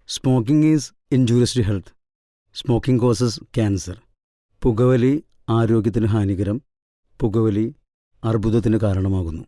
Smoking is injurious to health. Smoking causes cancer. പുകവലി ആരോഗ്യത്തിന് ഹാനികരം. പുകവലി അർബുദത്തിന് കാരണമാകുന്നു.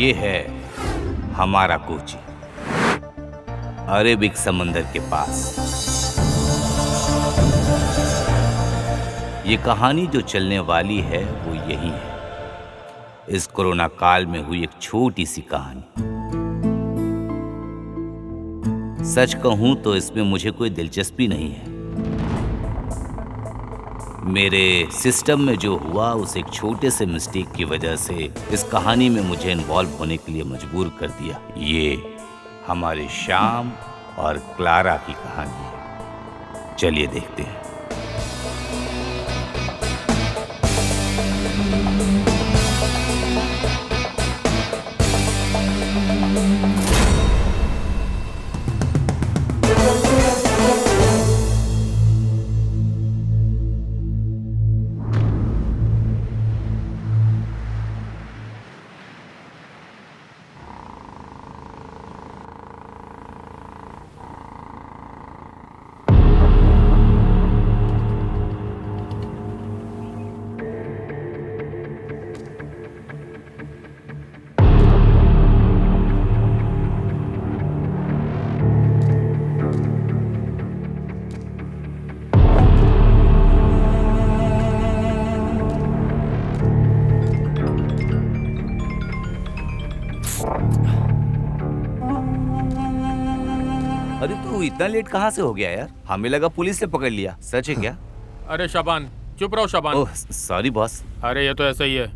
ये है हमारा कोची, अरेबिक समंदर के पास। ये कहानी जो चलने वाली है वो यही है, इस कोरोना काल में हुई एक छोटी सी कहानी। सच कहूं तो इसमें मुझे कोई दिलचस्पी नहीं है। मेरे सिस्टम में जो हुआ उस एक छोटे से मिस्टेक की वजह से इस कहानी में मुझे इन्वॉल्व होने के लिए मजबूर कर दिया। ये हमारे श्याम और क्लारा की कहानी है। चलिए देखते हैं। अरे तू इतना लेट कहाँ से हो गया यार? हमें लगा पुलिस ने पकड़ लिया। सच है क्या? अरे शाबान, चुप रहो शाबान। Oh sorry boss. अरे ये तो ऐसा ही है।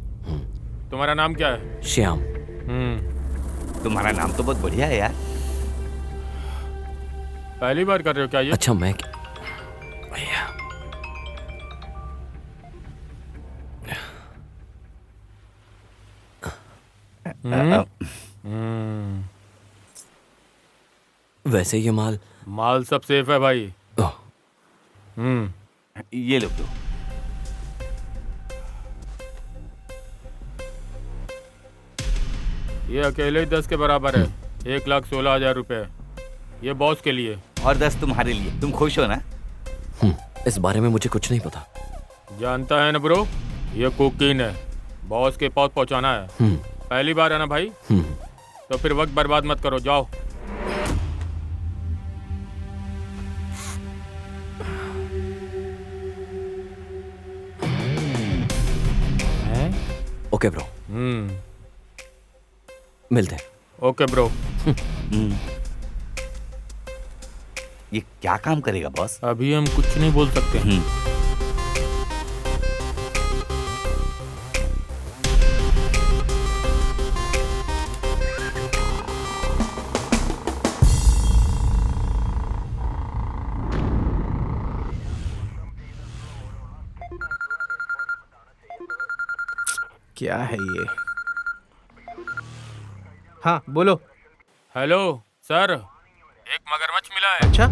तुम्हारा नाम क्या है? श्याम। तुम्हारा नाम तो बहुत बढ़िया है यार। पहली बार कर रहे हो क्या ये? अच्छा मैं भैया वैसे ये माल सब सेफ है भाई। ये लो। ये अकेले ही 10 के बराबर है। 1,16,000 रुपए। ये बॉस के लिए और 10 तुम्हारे लिए। तुम खुश हो ना? इस बारे में मुझे कुछ नहीं पता। जानता है ना ब्रो, ये कुकीन है, बॉस के पास पहुंचाना है। पहली बार है ना भाई? तो फिर वक्त बर्बाद मत करो, जाओ। ओके ब्रो, मिलते हैं। Okay bro. ये क्या काम करेगा बॉस? अभी हम कुछ नहीं बोल सकते। क्या है ये? हाँ बोलो। हेलो सर, एक मगरमच्छ मिला है। अच्छा,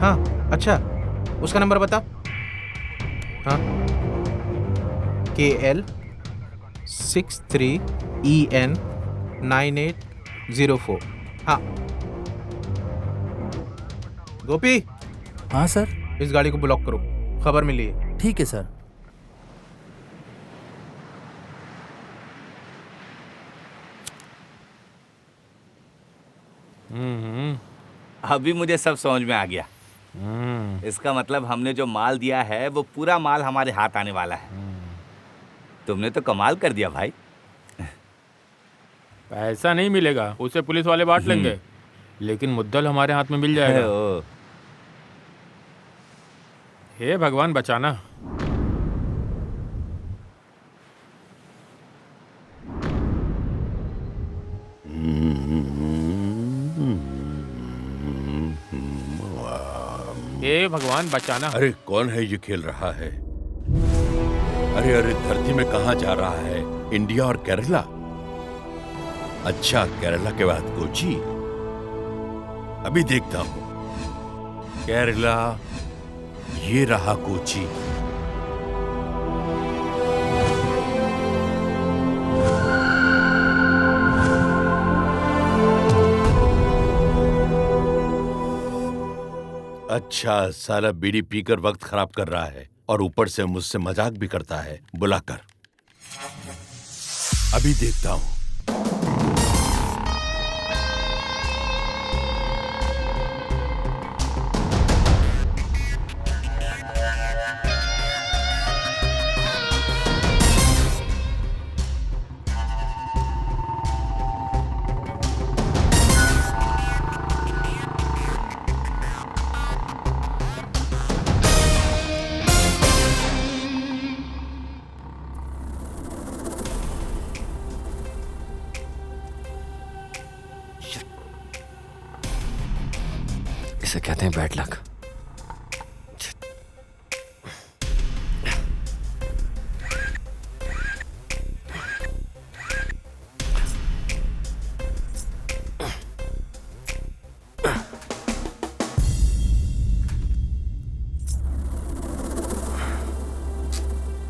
हाँ अच्छा, उसका नंबर बता। हाँ, KL63EN9804। हाँ गोपी, हाँ सर। इस गाड़ी को ब्लॉक करो, खबर मिली है। ठीक है सर। अभी मुझे सब समझ में आ गया। इसका मतलब हमने जो माल दिया है वो पूरा माल हमारे हाथ आने वाला है। तुमने तो कमाल कर दिया भाई। पैसा नहीं मिलेगा, उसे पुलिस वाले बांट लेंगे, लेकिन मुद्दल हमारे हाथ में मिल जाएगा। ओ, हे भगवान बचाना। हे भगवान बचाना। अरे कौन है ये खेल रहा है? अरे अरे धरती में कहां जा रहा है? इंडिया और केरला? अच्छा, केरला के बाद कोची। अभी देखता हूं। केरला, ये रहा कोची। अच्छा, साला बीड़ी पीकर वक्त खराब कर रहा है और ऊपर से मुझसे मजाक भी करता है। बुलाकर अभी देखता हूं। इसे कहते हैं बैड लक।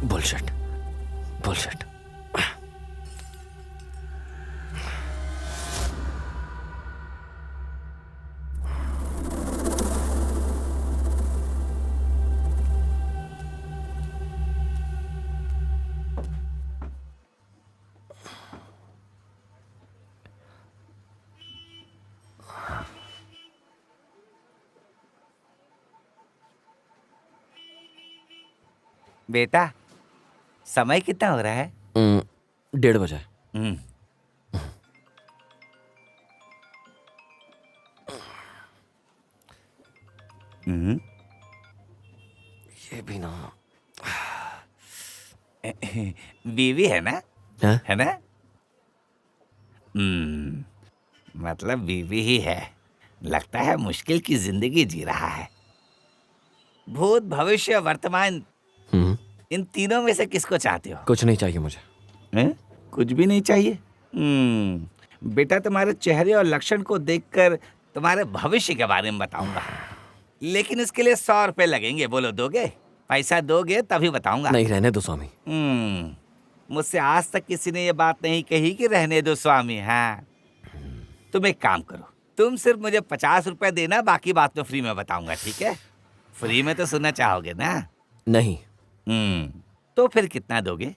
Bullshit, bullshit. बेटा समय कितना हो रहा है? 1:30 बजे। हम्म, हम्म, ये भी ना बीवी है ना? है? है ना? मतलब बीवी ही है। लगता है मुश्किल की जिंदगी जी रहा है। भूत भविष्य वर्तमान, इन तीनों में से किसको चाहते हो? कुछ नहीं चाहिए मुझे। हैं? कुछ भी नहीं चाहिए? बेटा तुम्हारे चेहरे और लक्षण को देखकर तुम्हारे भविष्य के बारे में बताऊंगा, लेकिन इसके लिए 100 रुपए लगेंगे। बोलो दोगे? पैसा दोगे तभी बताऊंगा। नहीं, रहने दो स्वामी। मुझसे आज तक किसी ने ये बात नहीं कही कि रहने दो स्वामी। हाँ, तुम एक काम करो, तुम सिर्फ मुझे 50 रुपए देना, बाकी बात मैं फ्री में बताऊंगा। ठीक है? फ्री में तो सुनना चाहोगे ना? नहीं, तो फिर कितना दोगे?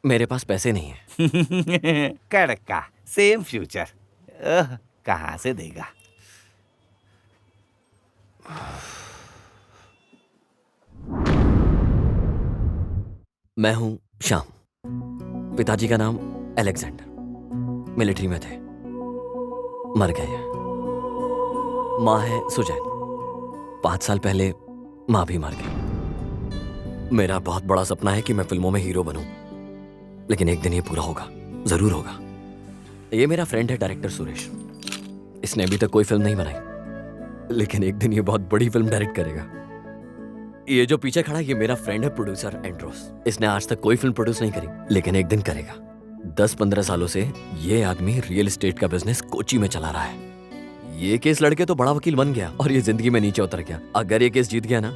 मेरे पास पैसे नहीं है। कड़का, सेम फ्यूचर। कहाँ से देगा? मैं हूं श्याम। पिताजी का नाम अलेक्जेंडर, मिलिट्री में थे, मर गए हैं। माँ है सुजैन, 5 साल पहले माँ भी मर गई। मेरा बहुत बड़ा सपना है कि मैं फिल्मों में हीरो बनूं, लेकिन एक दिन ये पूरा होगा, जरूर होगा। ये मेरा फ्रेंड है डायरेक्टर सुरेश। इसने अभी तक कोई फिल्म नहीं बनाई, लेकिन एक दिन ये बहुत बड़ी फिल्म डायरेक्ट करेगा। ये जो पीछे खड़ा है ये मेरा फ्रेंड है प्रोड्यूसर एंड्रोस। इसने आज तक कोई फिल्म प्रोड्यूस नहीं करी, लेकिन एक दिन करेगा। 10-15 सालों से ये आदमी रियल एस्टेट का बिजनेस कोची में चला रहा है। ये केस लड़के तो बड़ा वकील बन गया और ये जिंदगी में नीचे उतर गया। अगर ये केस जीत गया ना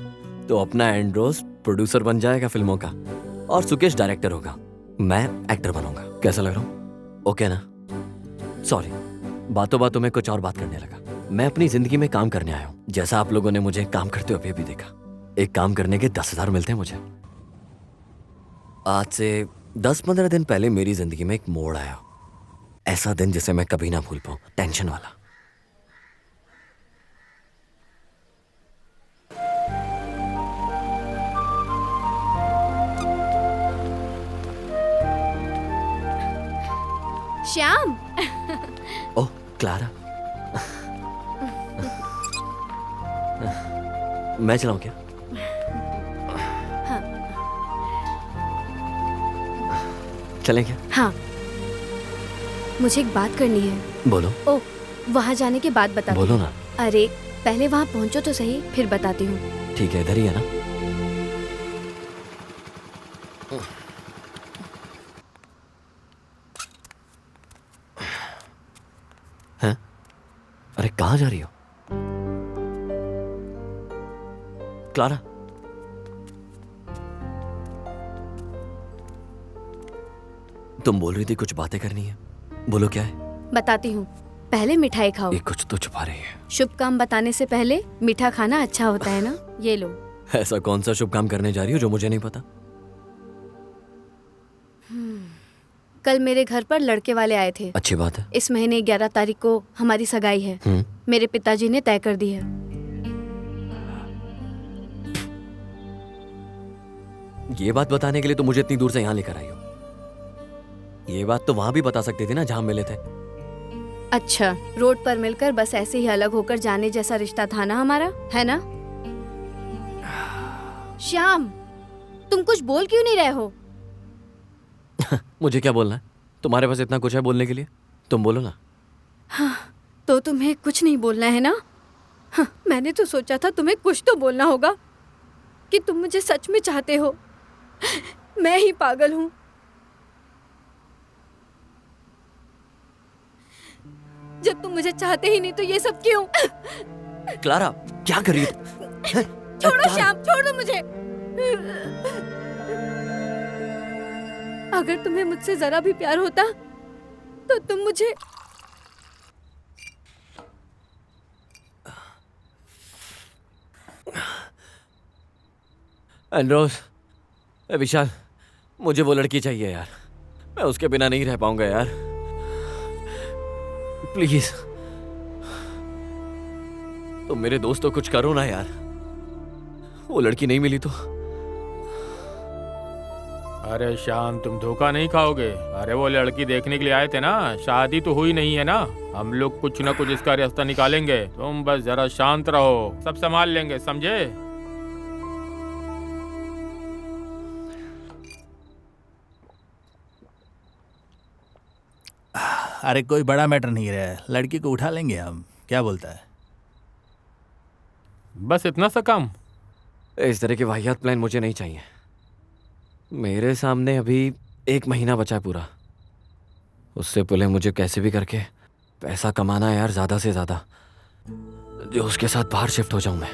तो अपना एंड्रोस प्रोड्यूसर बन जाएगा फिल्मों का और सुकेश डायरेक्टर होगा, मैं एक्टर बनूंगा। कैसा लग रहा हूँ? ओके ना? सॉरी, बातों बातों में कुछ और बात करने लगा। मैं अपनी जिंदगी में काम करने आया हूँ, जैसा आप लोगों ने मुझे काम करते हुए अभी देखा। एक काम करने के 10,000 मिलते हैं मुझे। आज से 10-15 दिन पहले मेरी जिंदगी में एक मोड़ आया, ऐसा दिन जिसे मैं कभी ना भूल पाऊं, टेंशन वाला। श्याम। ओह क्लारा, मैं चलाऊं क्या? हाँ। चलें क्या? हाँ, मुझे एक बात करनी है। बोलो। ओह, वहाँ जाने के बाद बताती बोलो हूँ। ना। अरे पहले वहाँ पहुँचो तो सही, फिर बताती हूँ। ठीक है, इधर ही है ना? हैं? अरे कहाँ जा रही हो क्लारा? तुम बोल रही थी कुछ बातें करनी है, बोलो क्या है? बताती हूँ, पहले मिठाई खाओ। ये कुछ तो छुपा रही है। शुभ काम बताने से पहले मीठा खाना अच्छा होता है ना। ये लो। ऐसा कौन सा शुभ काम करने जा रही हो जो मुझे नहीं पता? कल मेरे घर पर लड़के वाले आए थे। अच्छी बात है। इस महीने 11 तारीख को हमारी सगाई है। मेरे पिताजी ने तय कर दी है। ये बात बताने के लिए तो मुझे इतनी दूर से यहाँ लेकर आई हो। ये बात तो वहां भी बता सकते थे ना जहां मिले थे। अच्छा, रोड पर मिलकर बस ऐसे ही अलग होकर जाने जैसा रिश्ता था ना हमारा, है ना? श्याम, तुम कुछ बोल क्यों नहीं रहे हो? मुझे क्या बोलना है? तुम्हारे पास इतना कुछ है बोलने के लिए, तुम बोलो ना। हाँ, तो तुम्हें कुछ नहीं बोलना है ना? हाँ, मैंने तो सोचा था तुम्हें कुछ तो बोलना होगा कि तुम मुझे सच में चाहते हो। मैं ही पागल हूँ। जब तुम मुझे चाहते ही नहीं तो ये सब क्यों? क्लारा, क्या कर रही हो? छोड़ो श्याम, छोड़ दो मुझे। अगर तुम्हें मुझसे जरा भी प्यार होता तो तुम मुझे एंड्रोस, विशाल, मुझे वो लड़की चाहिए यार। मैं उसके बिना नहीं रह पाऊंगा यार। प्लीज तुम मेरे दोस्त तो कुछ करो ना यार। वो लड़की नहीं मिली तो। अरे श्याम, तुम धोखा नहीं खाओगे। अरे वो लड़की देखने के लिए आए थे ना, शादी तो हुई नहीं है ना। हम लोग कुछ ना कुछ इसका रास्ता निकालेंगे। तुम बस जरा शांत रहो, सब संभाल लेंगे, समझे? अरे कोई बड़ा मैटर नहीं है, लड़की को उठा लेंगे हम, क्या बोलता है? बस इतना सा काम? इस तरह के वाहियात प्लान मुझे नहीं चाहिए। मेरे सामने अभी 1 महीना बचा है पूरा। उससे पहले मुझे कैसे भी करके पैसा कमाना है यार, ज्यादा से ज्यादा, जो उसके साथ बाहर शिफ्ट हो जाऊं मैं।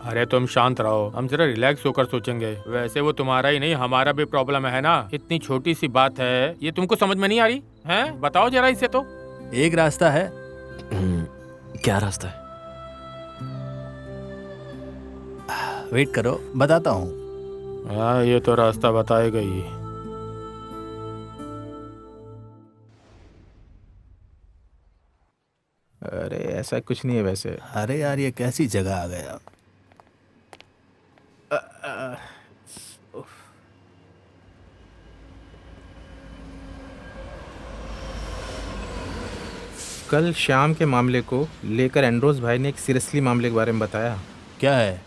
अरे तुम शांत रहो, हम जरा रिलैक्स होकर सोचेंगे। वैसे वो तुम्हारा ही नहीं हमारा भी प्रॉब्लम है ना। इतनी छोटी सी बात है, ये तुमको समझ में नहीं आ रही है? बताओ जरा इसे तो। एक रास्ता है। क्या रास्ता है? वेट करो, बताता हूँ। हाँ, ये तो रास्ता बताएगा ही। अरे ऐसा कुछ नहीं है वैसे। अरे यार, ये कैसी जगह आ गया। कल शाम के मामले को लेकर एंड्रोस भाई ने एक सीरियसली मामले के बारे में बताया। क्या है?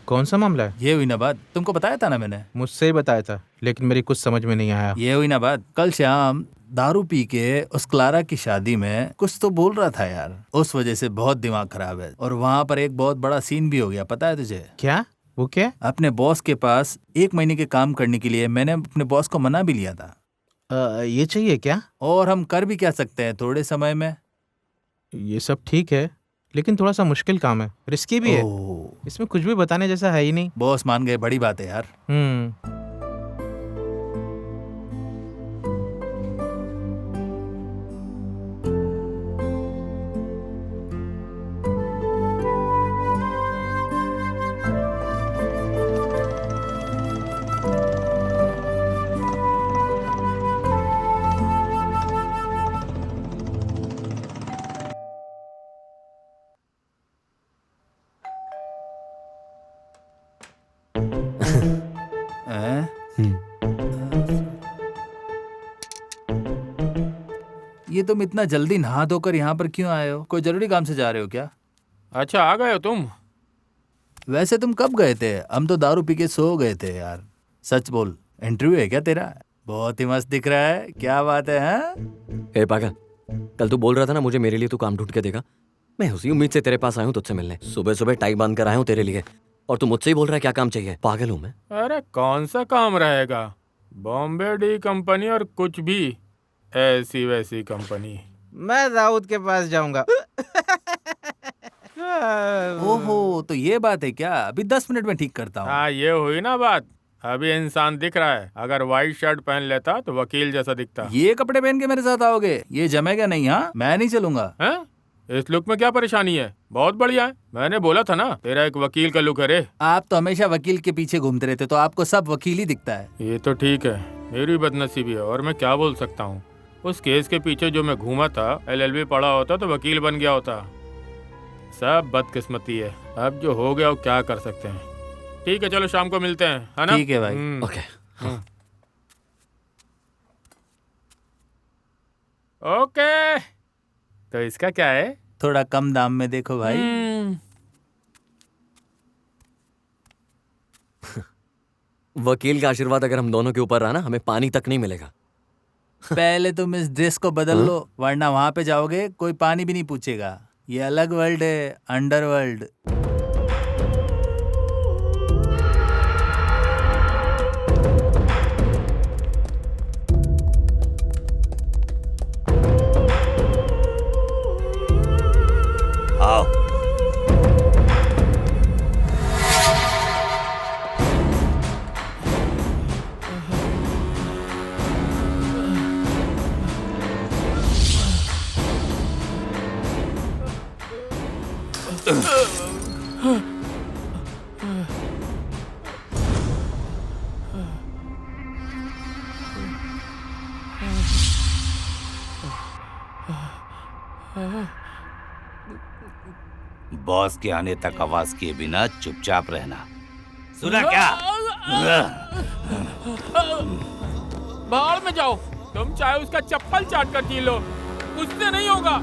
कौन सा मामला है? ये हुई ना बात, तुमको बताया था ना मैंने। मुझसे ही बताया था, लेकिन मेरी कुछ समझ में नहीं आया। ये हुई ना बात, कल शाम दारू पी के उस क्लारा की शादी में कुछ तो बोल रहा था यार, उस वजह से बहुत दिमाग खराब है। और वहां पर एक बहुत बड़ा सीन भी हो गया, पता है तुझे? क्या? वो क्या? अपने बॉस के पास 1 महीने के काम करने के लिए मैंने अपने बॉस को मना भी लिया था। ये चाहिए क्या? और हम कर भी क्या सकते हैं थोड़े समय में। ये सब ठीक है, लेकिन थोड़ा सा मुश्किल काम है, रिस्की भी है। इसमें कुछ भी बताने जैसा है ही नहीं। बॉस मान गए, बड़ी बात है यार। ये तुम इतना जल्दी नहा धोकर यहाँ पर क्यों आए हो? कोई जरूरी काम से जा रहे हो क्या? अच्छा, आ गए हो तुम? वैसे तुम कब गए थे? हम तो दारू पी के सो गए थे यार। सच बोल, इंटरव्यू है क्या तेरा? बहुत ही मस्त दिख रहा है, क्या बात है? ए पागल, कल तू बोल रहा था ना मुझे मेरे लिए तू काम ढूंढ के देगा। मैं उसी उम्मीद से तेरे पास आया हूँ तुझसे मिलने। सुबह सुबह टाई बांध कर आया हूँ तेरे लिए, और तू मुझसे ही बोल रहा है क्या काम चाहिए? पागल हूँ मैं? अरे कौन सा काम रहेगा, बॉम्बे डी कंपनी और कुछ भी ऐसी वैसी कंपनी। मैं दाऊद के पास जाऊंगा। ओहो, तो ये बात है क्या? अभी 10 मिनट में ठीक करता हूँ। हाँ, ये हुई ना बात। अभी इंसान दिख रहा है, अगर व्हाइट शर्ट पहन लेता तो वकील जैसा दिखता। ये कपड़े पहन के मेरे साथ आओगे? ये जमेगा नहीं। हाँ, मैं नहीं चलूंगा। हैं? इस लुक में क्या परेशानी है? बहुत बढ़िया है, मैंने बोला था ना तेरा एक वकील का लुक है रे। आप तो हमेशा वकील के पीछे घूमते रहते, तो आपको सब वकील ही दिखता है। ये तो ठीक है, मेरी बदनसीबी है, और मैं क्या बोल सकता हूँ। उस केस के पीछे जो मैं घूमा था, LLB पढ़ा होता तो वकील बन गया होता। सब बदकिस्मती है, अब जो हो गया वो क्या कर सकते हैं। ठीक है, चलो शाम को मिलते हैं, है ना? ठीक है भाई। ओके। ओके, तो इसका क्या है? थोड़ा कम दाम में देखो भाई। वकील का आशीर्वाद अगर हम दोनों के ऊपर रहा ना, हमें पानी तक नहीं मिलेगा। पहले तुम इस ड्रेस को बदल लो, वरना वहां पे जाओगे कोई पानी भी नहीं पूछेगा। ये अलग वर्ल्ड है, अंडरवर्ल्ड। आओ। बॉस के आने तक आवाज किए बिना चुपचाप रहना, सुना क्या? बाहर में जाओ, तुम चाहे उसका चप्पल चाट कर जी लो, उससे नहीं होगा।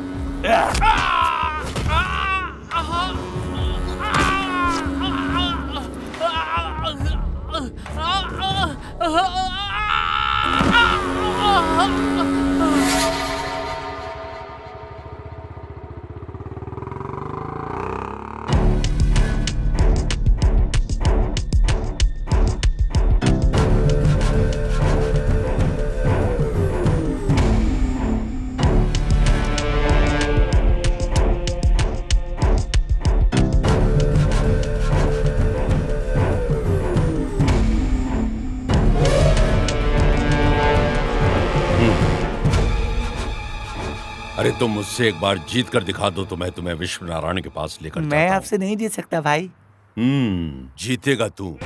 अरे तुम मुझसे एक बार जीत कर दिखा दो तो मैं तुम्हें विश्व नारायण के पास लेकर मैं आपसे नहीं जीत सकता भाई। जीतेगा तू।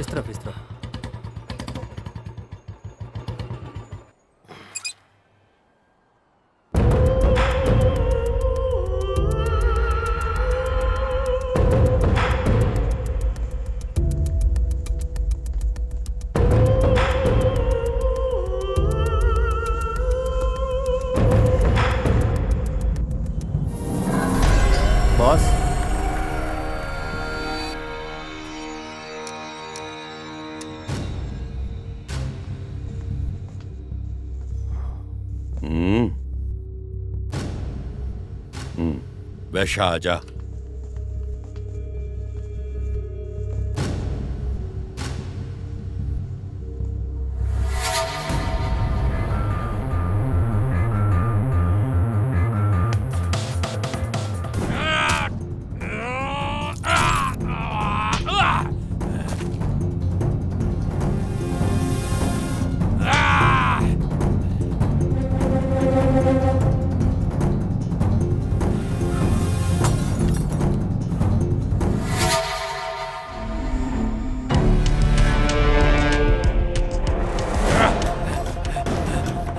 इस तरफ इस तरफ। बॉस, वैशा आजा।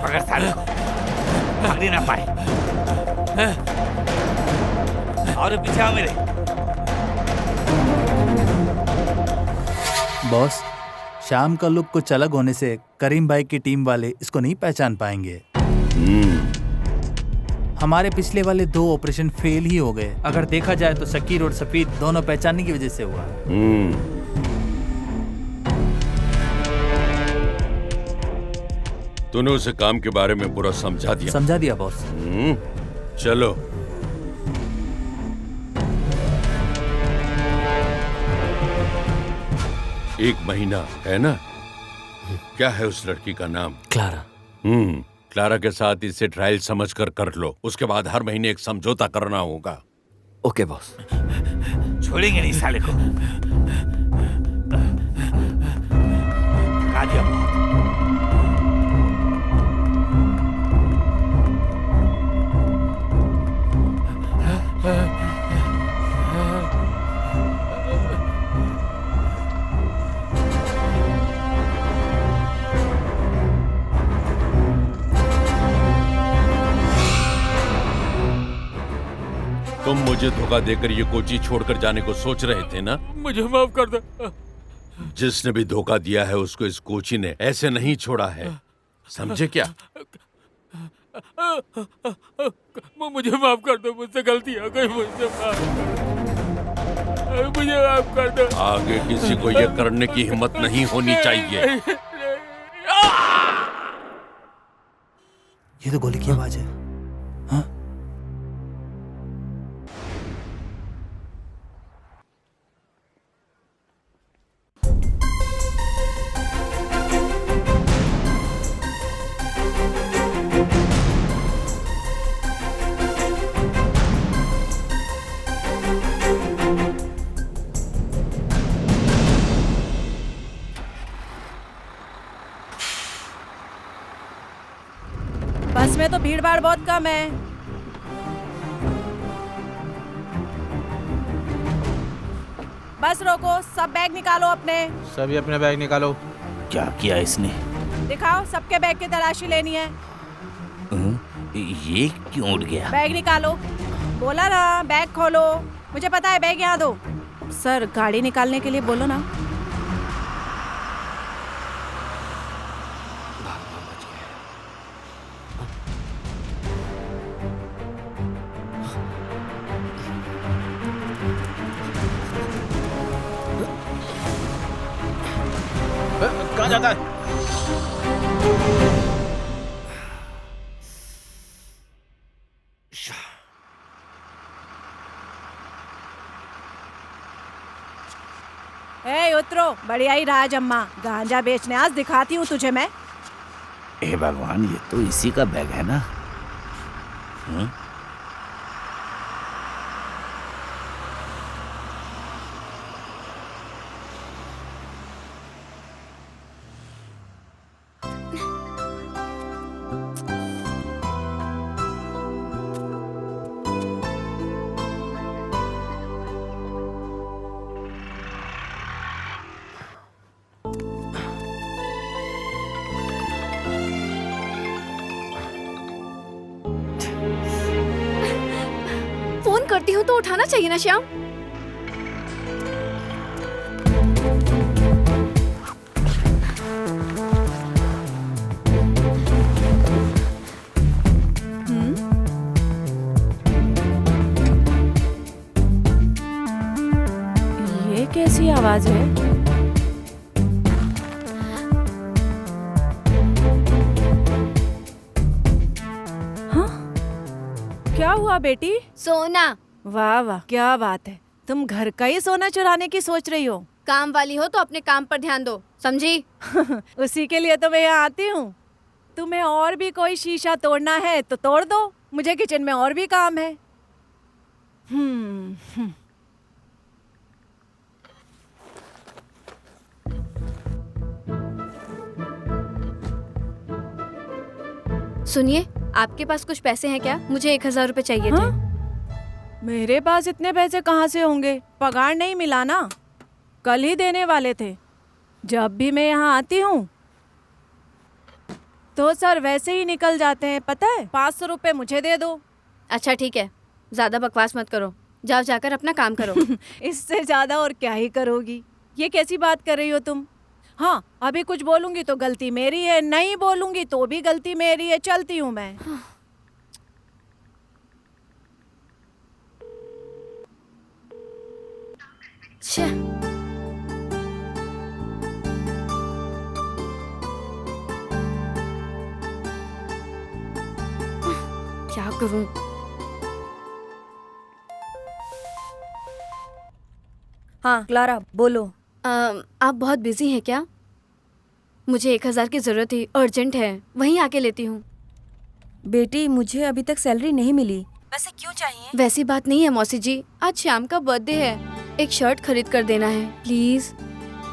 पकड़ साले को, भाग ही ना पाए। और पीछे आओ मेरे। बॉस, शाम का लुक कुछ अलग होने से करीम भाई की टीम वाले इसको नहीं पहचान पाएंगे। हमारे पिछले वाले 2 ऑपरेशन फेल ही हो गए। अगर देखा जाए तो शकीर और सफीद दोनों पहचानने की वजह से हुआ। तूने उसे काम के बारे में पूरा समझा दिया? समझा दिया बॉस। चलो। एक महीना है ना? क्या है उस लड़की का नाम? क्लारा। क्लारा के साथ इसे ट्रायल समझकर कर लो। उसके बाद हर महीने एक समझौता करना होगा। Okay boss. छोड़ेंगे नहीं साले को। कादिया बहुत। तुम मुझे धोखा देकर ये कोची छोड़कर जाने को सोच रहे थे ना? मुझे माफ कर दो। जिसने भी धोखा दिया है उसको इस कोची ने ऐसे नहीं छोड़ा है, समझे क्या? मुझे माफ कर दो, मुझसे गलती हो गई, मुझे माफ कर दो। आगे किसी को ये करने की हिम्मत नहीं होनी चाहिए। ये तो गोली की आवाज है। हाँ? बस में तो भीड़ भाड़ बहुत कम है। बस रोको, सब बैग निकालो अपने। सभी अपने बैग निकालो। क्या किया इसने? दिखाओ, सबके बैग की तलाशी लेनी है। ये क्यों उड़ गया? बैग निकालो। बोला ना, बैग खोलो। मुझे पता है, बैग यहाँ दो। सर, गाड़ी निकालने के लिए बोलो ना। कहाँ जाता है? ए उतरो, बढ़िया ही राज अम्मा। गांजा बेचने आज दिखाती हूँ तुझे मैं। हे भगवान, ये तो इसी का बैग है ना? बोलती हूँ तो उठाना चाहिए ना श्याम। ये कैसी आवाज है? हाँ? क्या हुआ बेटी? सोना। वाह वाह, क्या बात है। तुम घर का ही सोना चुराने की सोच रही हो? काम वाली हो तो अपने काम पर ध्यान दो, समझी? उसी के लिए तो मैं यहाँ आती हूँ। तुम्हें और भी कोई शीशा तोड़ना है तो तोड़ दो, मुझे किचन में और भी काम है। हम्म। सुनिए, आपके पास कुछ पैसे हैं क्या? मुझे 1000 रुपए चाहिए थे। मेरे पास इतने पैसे कहाँ से होंगे? पगार नहीं मिला ना, कल ही देने वाले थे। जब भी मैं यहाँ आती हूँ तो सर वैसे ही निकल जाते हैं, पता है। 500 रुपए मुझे दे दो। अच्छा ठीक है, ज्यादा बकवास मत करो, जाओ जाकर अपना काम करो। इससे ज्यादा और क्या ही करोगी? ये कैसी बात कर रही हो तुम? हाँ, अभी कुछ बोलूंगी तो गलती मेरी है, नहीं बोलूंगी तो भी गलती मेरी है। चलती हूँ मैं। छे। क्या करूं? हाँ क्लारा बोलो। आप बहुत बिजी हैं क्या? मुझे 1000 की जरूरत थी, अर्जेंट है, वहीं आके लेती हूँ। बेटी मुझे अभी तक सैलरी नहीं मिली। वैसे क्यों चाहिए? वैसी बात नहीं है मौसी जी, आज श्याम का बर्थडे है, एक शर्ट खरीद कर देना है प्लीज।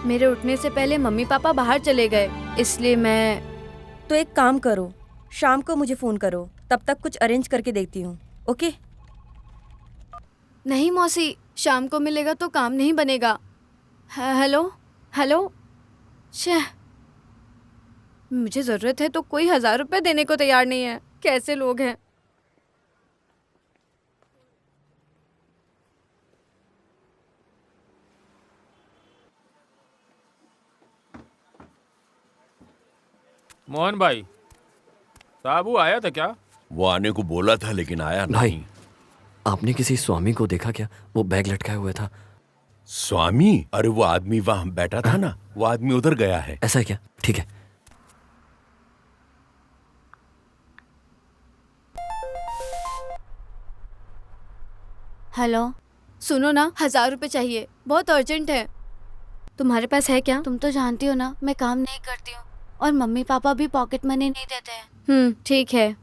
मेरे उठने से पहले मम्मी पापा बाहर चले गए, इसलिए मैं। तो एक काम करो, शाम को मुझे फोन करो, तब तक कुछ अरेंज करके देखती हूँ। ओके? नहीं मौसी, शाम को मिलेगा तो काम नहीं बनेगा। Hello hello. छे, मुझे जरूरत है तो कोई 1000 रुपए देने को तैयार नहीं है। कैसे लोग हैं। मोहन भाई, साबू आया था क्या? वो आने को बोला था लेकिन आया भाई, नहीं। आपने किसी स्वामी को देखा क्या? वो बैग लटकाए हुए था। स्वामी? अरे वो आदमी वहां बैठा था ना, वो आदमी उधर गया है। ऐसा है क्या? ठीक है। हेलो, सुनो ना, 1000 रुपए चाहिए, बहुत अर्जेंट है। तुम्हारे पास है क्या? तुम तो जानती हो ना मैं काम नहीं करती हूँ और मम्मी पापा भी पॉकेट मनी नहीं देते हैं। ठीक है,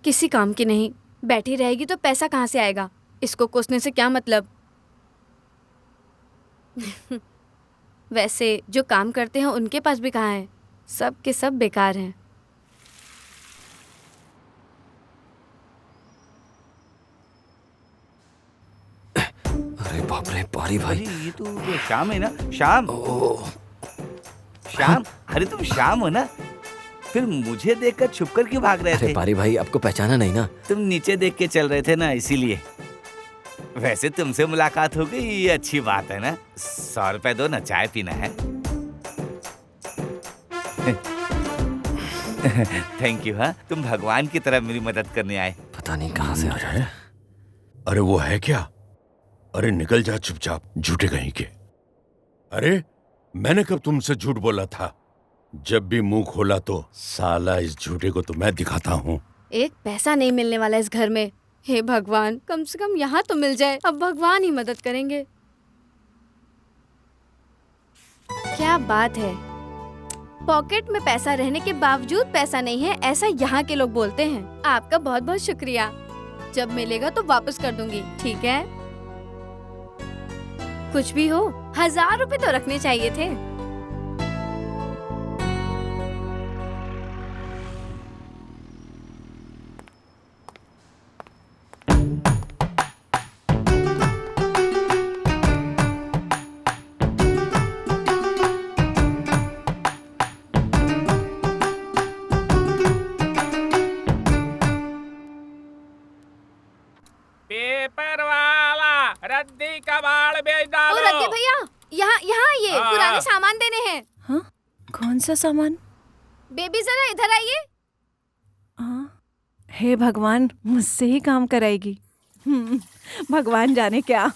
किसी काम की नहीं, बैठी रहेगी तो पैसा कहाँ से आएगा? इसको कोसने से क्या मतलब। वैसे जो काम करते हैं उनके पास भी कहाँ है, सब के सब बेकार हैं। अरे बाप रे, पारी भाई। ये तो वो श्याम है ना? श्याम, श्याम, अरे तुम श्याम हो ना? फिर मुझे देखकर छुपकर क्यों भाग रहे अरे थे? पारी भाई, आपको पहचाना नहीं ना? तुम नीचे देख के चल रहे थे ना, इसीलिए। वैसे तुमसे मुलाकात हो गई, ये अच्छी बात है ना। 100 रुपए दो ना, चाय पीना है। Thank you. हाँ, तुम भगवान की तरह मेरी मदद करने आए। पता नहीं कहाँ से आ जाते हैं। अरे वो है क्या? अरे निकल जा चुपचाप, झूठे कहीं के। अरे मैंने कब तुमसे झूठ बोला था? जब भी मुंह खोला तो साला इस झूठे को तो मैं दिखाता हूँ। एक पैसा नहीं मिलने वाला इस घर में। हे भगवान, कम से कम यहाँ तो मिल जाए। अब भगवान ही मदद करेंगे। क्या बात है, पॉकेट में पैसा रहने के बावजूद पैसा नहीं है, ऐसा यहाँ के लोग बोलते हैं। आपका बहुत बहुत शुक्रिया। जब मिलेगा तो वापस कर दूंगी, ठीक है? कुछ भी हो, 1000 रुपए तो रखने चाहिए थे। रद्दी कबाड़ बेच ओ डालो। रद्दी भैया, यहाँ यहाँ आइए, हाँ। पुराने सामान देने हैं। हाँ, कौन सा सामान? बेबी जरा इधर आइए। हाँ, हे भगवान, मुझसे ही काम कराएगी। भगवान जाने क्या।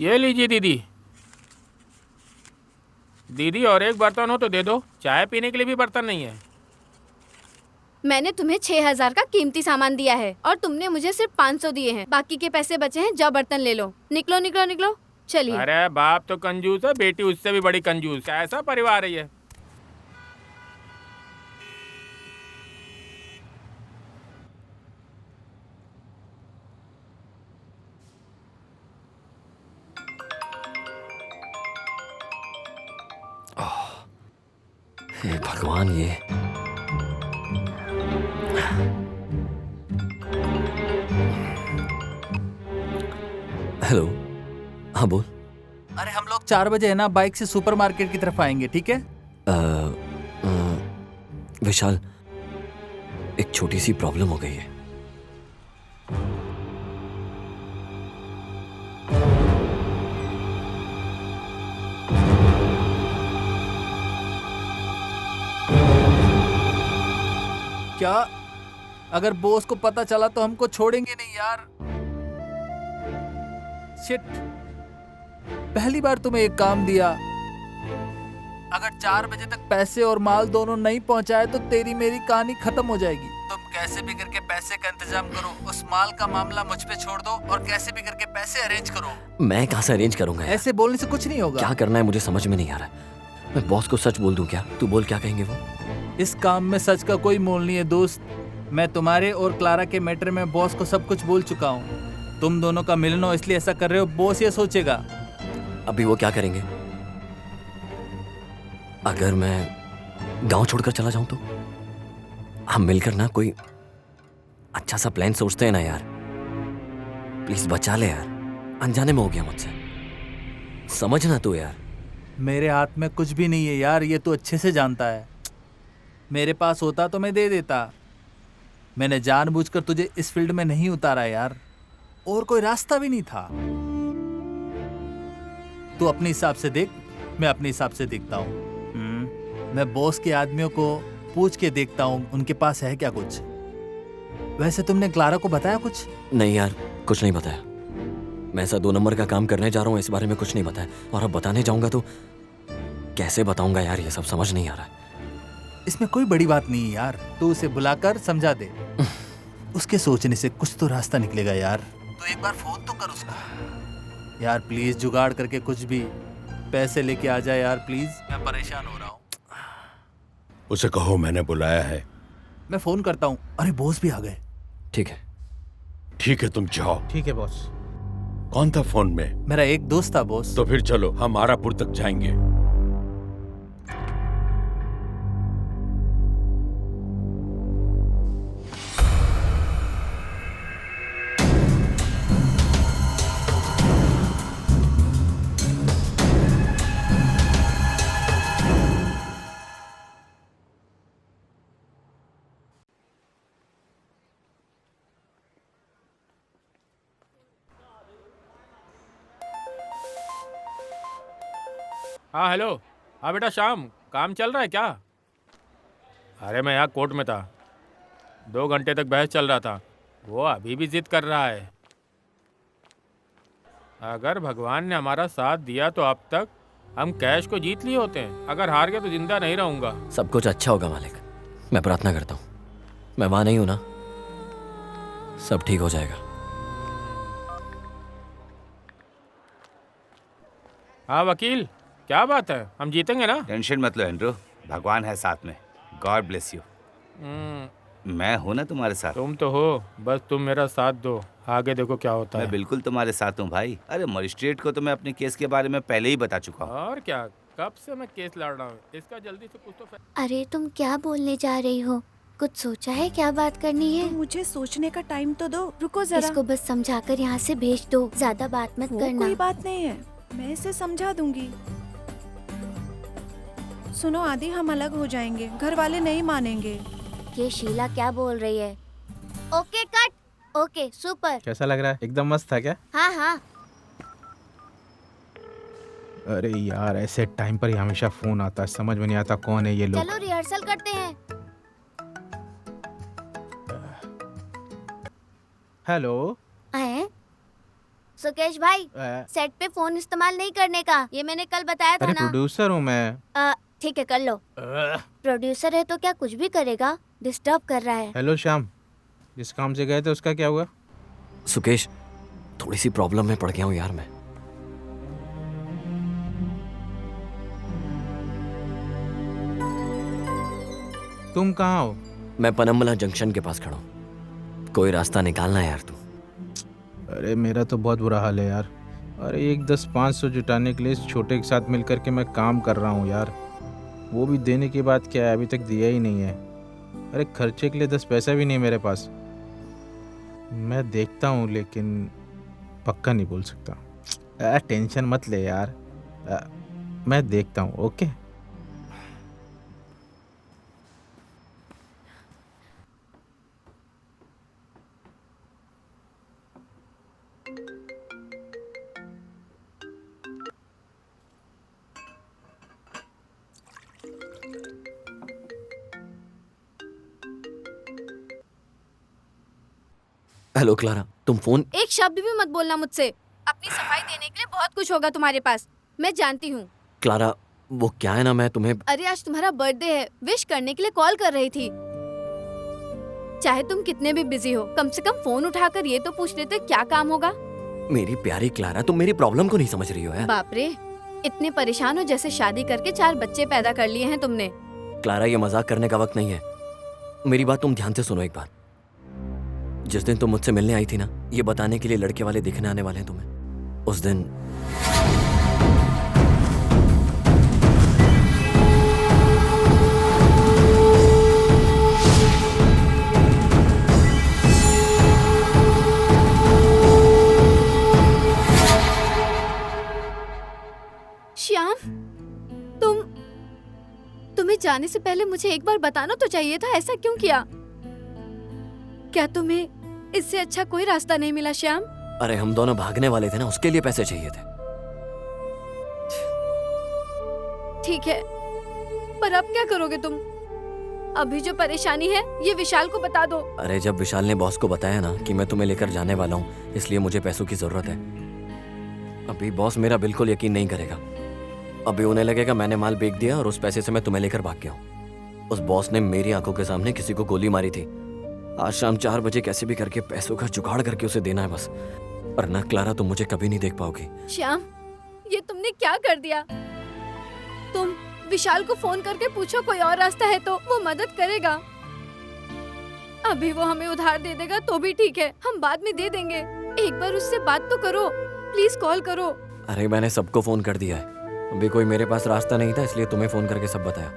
ये लीजिए दीदी। दीदी और एक बर्तन हो तो दे दो, चाय पीने के लिए भी बर्तन नहीं है। मैंने तुम्हें 6,000 का कीमती सामान दिया है और तुमने मुझे सिर्फ 500 दिए हैं। बाकी के पैसे बचे हैं, जाओ बर्तन ले लो। निकलो निकलो निकलो, चलिए। अरे बाप तो कंजूस है, बेटी उससे भी बड़ी कंजूस। कैसा परिवार है ये। हे भगवान, ये हेलो। हाँ बोल। अरे हम लोग 4 बजे है ना बाइक से सुपरमार्केट की तरफ आएंगे, ठीक है? विशाल, एक छोटी सी प्रॉब्लम हो गई है। क्या? अगर बॉस को पता चला तो हमको छोड़ेंगे नहीं यार। शिट, पहली बार तुम्हें एक काम दिया। अगर 4 बजे तक पैसे और माल दोनों नहीं पहुंचाए तो तेरी मेरी कहानी खत्म हो जाएगी। तुम कैसे भी करके पैसे का इंतजाम करो, उस माल का मामला मुझ पे छोड़ दो और कैसे भी करके पैसे अरेंज करो। मैं कहाँ से अरेंज करूंगा यार? ऐसे बोलने से कुछ नहीं होगा। क्या करना है मुझे समझ में नहीं आ रहा। मैं बॉस को सच बोल दूं क्या? तू बोल, क्या कहेंगे वो? इस काम में सच का कोई मोल नहीं है दोस्त। मैं तुम्हारे और क्लारा के मैटर में बॉस को सब कुछ बोल चुका हूँ। तुम दोनों का मिलन हो इसलिए ऐसा कर रहे हो, बॉस ये सोचेगा। अभी वो क्या करेंगे? अगर मैं गांव छोड़कर चला जाऊं तो? हम मिलकर ना कोई अच्छा सा प्लान सोचते हैं ना यार। प्लीज बचा ले यार, अनजाने में हो गया मुझसे, समझना तू यार। मेरे हाथ में कुछ भी नहीं है यार, ये तू अच्छे से जानता है। मेरे पास होता तो मैं दे देता। मैंने जानबूझकर तुझे इस फील्ड में नहीं उतारा यार, और कोई रास्ता भी नहीं था। तू अपने हिसाब से देख, मैं अपने हिसाब से देखता हूँ। मैं बॉस के आदमियों को पूछ के देखता हूँ उनके पास है क्या कुछ। वैसे तुमने क्लारा को बताया कुछ? नहीं यार, कुछ नहीं बताया। मैं ऐसा 2 नंबर का काम करने जा रहा हूँ, इस बारे में कुछ नहीं बताया। और अब बताने जाऊंगा तो कैसे बताऊंगा यार, ये सब समझ नहीं आ रहा है। इसमें कोई बड़ी बात नहीं है यार, तू उसे बुलाकर समझा दे। उसके सोचने से कुछ तो रास्ता निकलेगा यार। तो एक बार फोन तो कर उसको यार, प्लीज जुगाड़ करके कुछ भी पैसे लेके आ जाए यार, प्लीज। मैं परेशान हो रहा हूँ। उसे कहो मैंने बुलाया है। मैं फोन करता हूँ। अरे बॉस भी आ गए। ठीक है। ठीक है, तुम जाओ। ठीक है बॉस। कौन था फोन में? मेरा एक दोस्त था बॉस। तो फिर चलो, हम आरापुर तक जाएंगे। हाँ हेलो। हाँ बेटा श्याम, काम चल रहा है क्या? अरे मैं यहाँ कोर्ट में था, 2 घंटे तक बहस चल रहा था। वो अभी भी जिद कर रहा है। अगर भगवान ने हमारा साथ दिया तो अब तक हम कैश को जीत लिए होते हैं। अगर हार गया तो जिंदा नहीं रहूंगा। सब कुछ अच्छा होगा मालिक, मैं प्रार्थना करता हूँ। मैं वहां नहीं हूं ना, सब ठीक हो जाएगा। हाँ वकील, क्या बात है, हम जीतेंगे ना? टेंशन मत लो एंड्रू, भगवान है साथ में। God bless you. मैं हूं ना तुम्हारे साथ। तुम तो हो, बस तुम मेरा साथ दो, आगे देखो क्या होता है। मैं बिल्कुल तुम्हारे साथ हूँ भाई। अरे मजिस्ट्रेट को तो मैं अपने केस के बारे में पहले ही बता चुका हूँ। और क्या, कब से मैं केस लड़ रहा हूँ, इसका जल्दी से कुछ तो अरे तुम क्या बोलने जा रही हो? कुछ सोचा है क्या बात करनी है? मुझे सोचने का टाइम तो दो, रुको जरा। इसको बस समझाकर यहाँ से भेज दो, ज्यादा बात मत करना। कोई बात नहीं है, मैं इसे समझा दूंगी। सुनो आदि, हम अलग हो जाएंगे, घर वाले नहीं मानेंगे। ये शीला क्या बोल रही है? Okay cut. Okay super. कैसा लग रहा है? एकदम मस्त था क्या? हाँ हाँ। अरे यार, ऐसे टाइम पर ही हमेशा फोन आता है, समझ में नहीं आता कौन है ये लोग। चलो रिहर्सल करते हैं। हेलो। हैं? सुकेश भाई, सेट पे फोन इस्तेमाल नहीं करने का, ये मैंने कल बताया था अरे ना। प्रोड्यूसर हूँ मैं। ठीक है कर लो। प्रोड्यूसर है तो क्या कुछ भी करेगा, डिस्टर्ब कर रहा है। हेलो श्याम, जिस काम से गए थे उसका क्या हुआ? सुकेश, थोड़ी सी प्रॉब्लम में पड़ गया हूँ यार मैं। तुम कहाँ हो? मैं पनम्बला जंक्शन के पास खड़ा हूँ, कोई रास्ता निकालना है यार तू। अरे मेरा तो बहुत बुरा हाल है यार। अरे 1 10 500 जुटाने के लिए इस छोटे के साथ मिलकर के मैं काम कर रहा हूँ यार। वो भी देने के बाद क्या है, अभी तक दिया ही नहीं है। अरे खर्चे के लिए 10 पैसा भी नहीं मेरे पास। मैं देखता हूँ लेकिन पक्का नहीं बोल सकता। टेंशन मत ले यार, मैं देखता हूँ। ओके। हेलो क्लारा, तुम फोन। एक शब्द भी मत बोलना मुझसे। अपनी सफाई देने के लिए बहुत कुछ होगा तुम्हारे पास, मैं जानती हूँ। क्लारा, वो क्या है ना, मैं तुम्हें। अरे आज तुम्हारा बर्थडे है, विश करने के लिए कॉल कर रही थी। चाहे तुम कितने भी बिजी हो, कम से कम फोन उठाकर ये तो पूछ लेते क्या काम होगा। मेरी प्यारी क्लारा, तुम मेरी प्रॉब्लम को नहीं समझ रही हो यार। बाप रे, इतने परेशान हो जैसे शादी करके 4 बच्चे पैदा कर लिए हैं तुमने। क्लारा, ये मजाक करने का वक्त नहीं है। मेरी बात तुम ध्यान से सुनो एक बार। जिस दिन तुम मुझसे मिलने आई थी ना, ये बताने के लिए लड़के वाले दिखने आने वाले हैं तुम्हें, उस दिन श्याम, तुम्हें जाने से पहले मुझे एक बार बताना तो चाहिए था, ऐसा क्यों किया? क्या तुम्हें इससे अच्छा कोई रास्ता नहीं मिला श्याम? अरे हम दोनों भागने वाले थे ना, उसके लिए पैसे चाहिए थे। ठीक है, पर अब क्या करोगे तुम? अभी जो परेशानी है ये विशाल को बता दो। अरे जब विशाल ने बॉस को बताया ना कि मैं तुम्हें लेकर जाने वाला हूँ, इसलिए मुझे पैसों की जरूरत है। अभी बॉस मेरा बिल्कुल यकीन नहीं करेगा। अभी उन्हें लगेगा मैंने माल बेच दिया और उस पैसे से मैं तुम्हें लेकर भाग गया हूँ। उस बॉस ने मेरी आंखों के सामने किसी को गोली मारी थी। आज शाम 4 बजे कैसे भी करके पैसों का जुगाड़ करके उसे देना है बस, वरना क्लारा तुम मुझे कभी नहीं देख पाओगी। श्याम, ये तुमने क्या कर दिया? तुम विशाल को फोन करके पूछो कोई और रास्ता है तो वो मदद करेगा। अभी वो हमें उधार दे देगा तो भी ठीक है, हम बाद में दे देंगे। एक बार उससे बात तो करो, प्लीज कॉल करो। अरे मैंने सबको फोन कर दिया है, अभी कोई मेरे पास रास्ता नहीं था, इसलिए तुम्हें फोन करके सब बताया।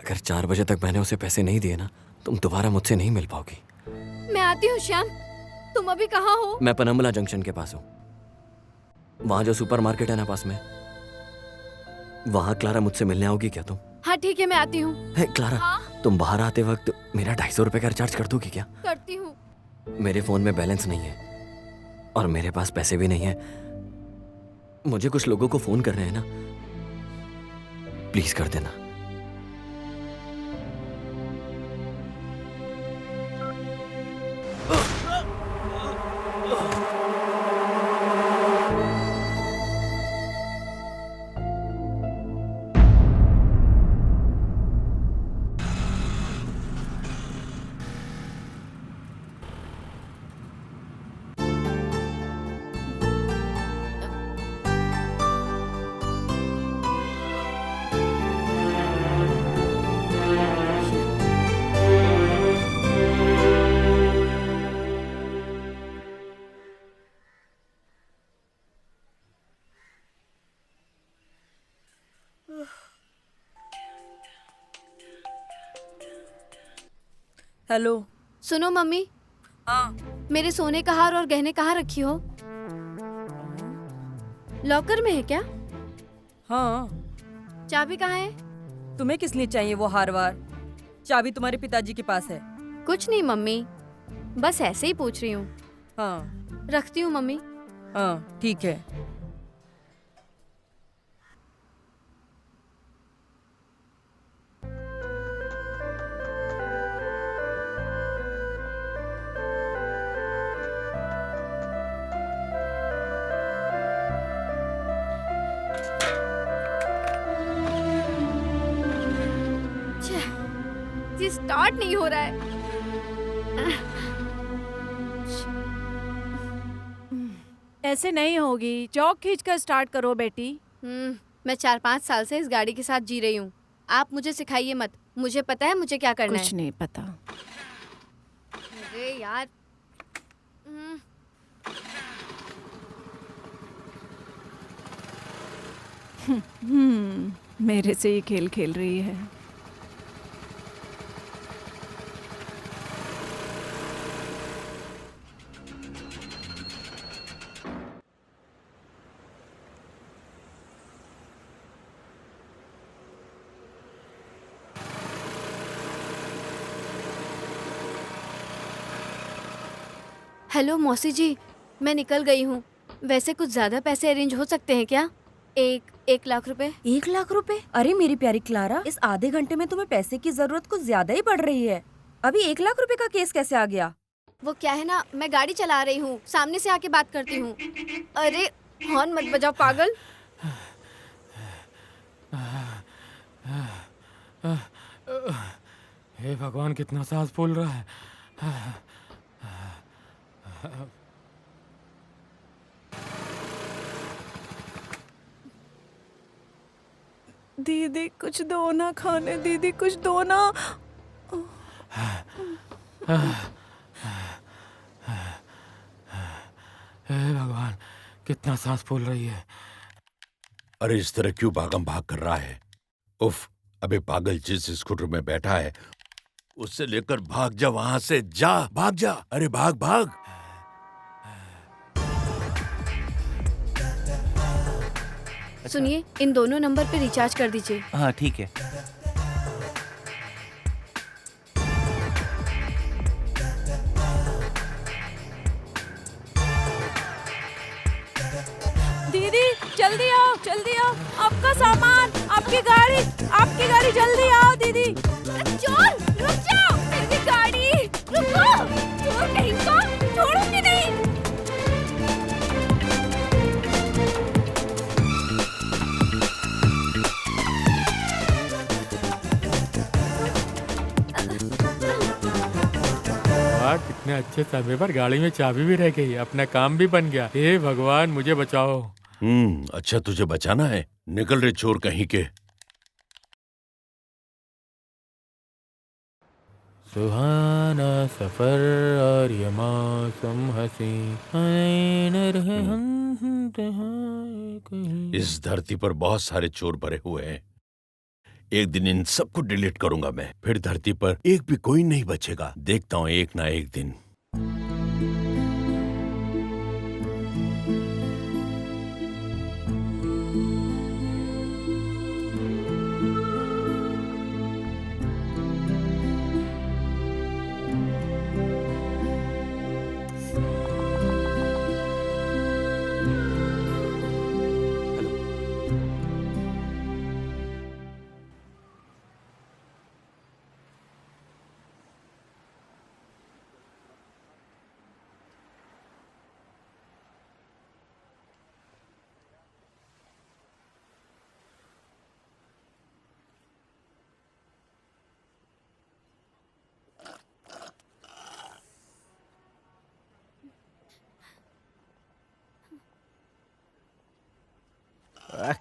अगर 4 बजे तक मैंने उसे पैसे नहीं दिए ना, तुम दोबारा मुझसे नहीं मिल पाओगी। मैं आती हूँ श्याम, तुम अभी कहाँ हो? मैं पनम्बला जंक्शन के पास हूँ, वहाँ जो सुपरमार्केट है ना पास में, वहाँ। क्लारा, मुझसे मिलने आओगी क्या तुम? हाँ ठीक है, मैं आती हूँ। क्लारा, हाँ? तुम बाहर आते वक्त मेरा 250 रुपए का रिचार्ज कर दोगी क्या? करती हूँ। मेरे फोन में बैलेंस नहीं है और मेरे पास पैसे भी नहीं है। मुझे कुछ लोगों को फोन करने हैं ना, प्लीज कर देना। हेलो। सुनो मम्मी, मेरे सोने का हार और गहने कहाँ रखी हो? लॉकर में है क्या? हाँ। चाबी कहाँ है? तुम्हें किस लिए चाहिए वो हार वार? चाबी तुम्हारे पिताजी के पास है। कुछ नहीं मम्मी, बस ऐसे ही पूछ रही हूँ। हाँ रखती हूँ मम्मी। हाँ ठीक है। ये स्टार्ट नहीं हो रहा है। ऐसे नहीं होगी, चौक खींच कर स्टार्ट करो बेटी। मैं 4-5 साल से इस गाड़ी के साथ जी रही हूँ। आप मुझे सिखाइए मत, मुझे पता है मुझे क्या करना है। कुछ नहीं पता। अरे यार। मेरे से ये खेल खेल रही है। हेलो मौसी जी, मैं निकल गई हूँ। वैसे कुछ ज्यादा पैसे अरेंज हो सकते हैं क्या? 1 लाख रुपए। 1 लाख रुपए? अरे मेरी प्यारी क्लारा, इस आधे घंटे में तुम्हें पैसे की जरूरत कुछ ज्यादा ही पड़ रही है। अभी 1 लाख रुपए का केस कैसे आ गया? वो क्या है ना, मैं गाड़ी चला रही हूँ, सामने से आके बात करती हूँ। अरे हॉर्न मत बजाओ पागल। हे भगवान, कितना सांस फूल रहा है। दीदी कुछ दो ना खाने, दीदी कुछ दो ना। हे भगवान, कितना सांस फूल रही है। अरे इस तरह क्यों भागम भाग कर रहा है? उफ, अबे पागल, जिस स्कूटर में बैठा है उससे लेकर भाग जा, वहां से जा, भाग जा। अरे भाग भाग। सुनिए, इन दोनों नंबर पे रिचार्ज कर दीजिए। हाँ ठीक है। दीदी जल्दी आओ, जल्दी आओ, आपका सामान, आपकी गाड़ी जल्दी आओ दीदी। चोर रुक जाओ, मेरी गाड़ी रुको। चोर कहीं का, छोड़ूंगी नहीं। वाह, कितने अच्छे समय पर गाड़ी में चाबी भी रह गई, अपना काम भी बन गया। हे भगवान, मुझे बचाओ। अच्छा तुझे बचाना है? निकल रे चोर कहीं के। सुहाना सफर और ये मौसम हसी, इस धरती पर बहुत सारे चोर भरे हुए हैं। एक दिन इन सबको डिलीट करूंगा मैं, फिर धरती पर एक भी कोई नहीं बचेगा। देखता हूँ एक ना एक दिन।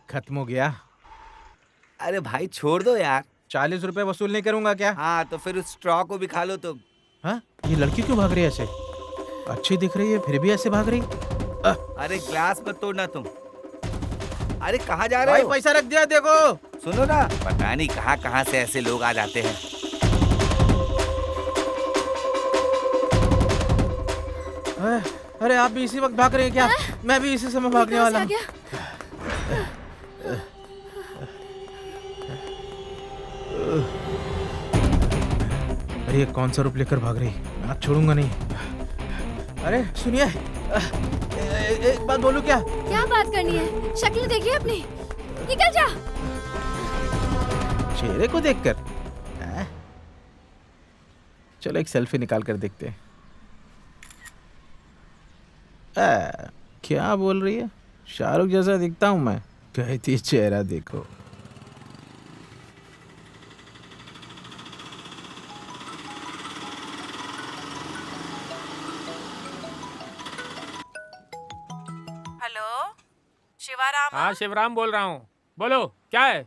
खत्म हो गया। अरे भाई छोड़ दो यार। 40 रुपए वसूल नहीं करूंगा क्या? हाँ तो फिर उस स्ट्रॉ को भी खा लो तुम। हाँ, ये लड़की क्यों भाग रही है ऐसे? अच्छी दिख रही है फिर भी ऐसे भाग रही। अरे ग्लास मत तोड़ना तुम। अरे कहाँ जा रहे भाई हो? पैसा रख दिया देखो। सुनो ना, पता नहीं कहाँ कहाँ से ऐसे लोग आ जाते हैं। अरे आप भी इसी वक्त भाग रहे हैं क्या? मैं भी इसी समय भागने वाला हूँ। अरे ये कौन सा रूप लेकर भाग रही, मैं आज छोड़ूंगा नहीं। अरे सुनिए, एक बात बोलूं क्या? क्या बात करनी है? शक्ल देखिए अपनी, निकल जा। चेहरे को देखकर चलो एक सेल्फी निकाल कर देखते हैं। क्या बोल रही है? शाहरुख जैसा दिखता हूं मैं? कहती चेहरा देखो। हेलो शिवाराम। हाँ शिवराम बोल रहा हूँ, बोलो क्या है?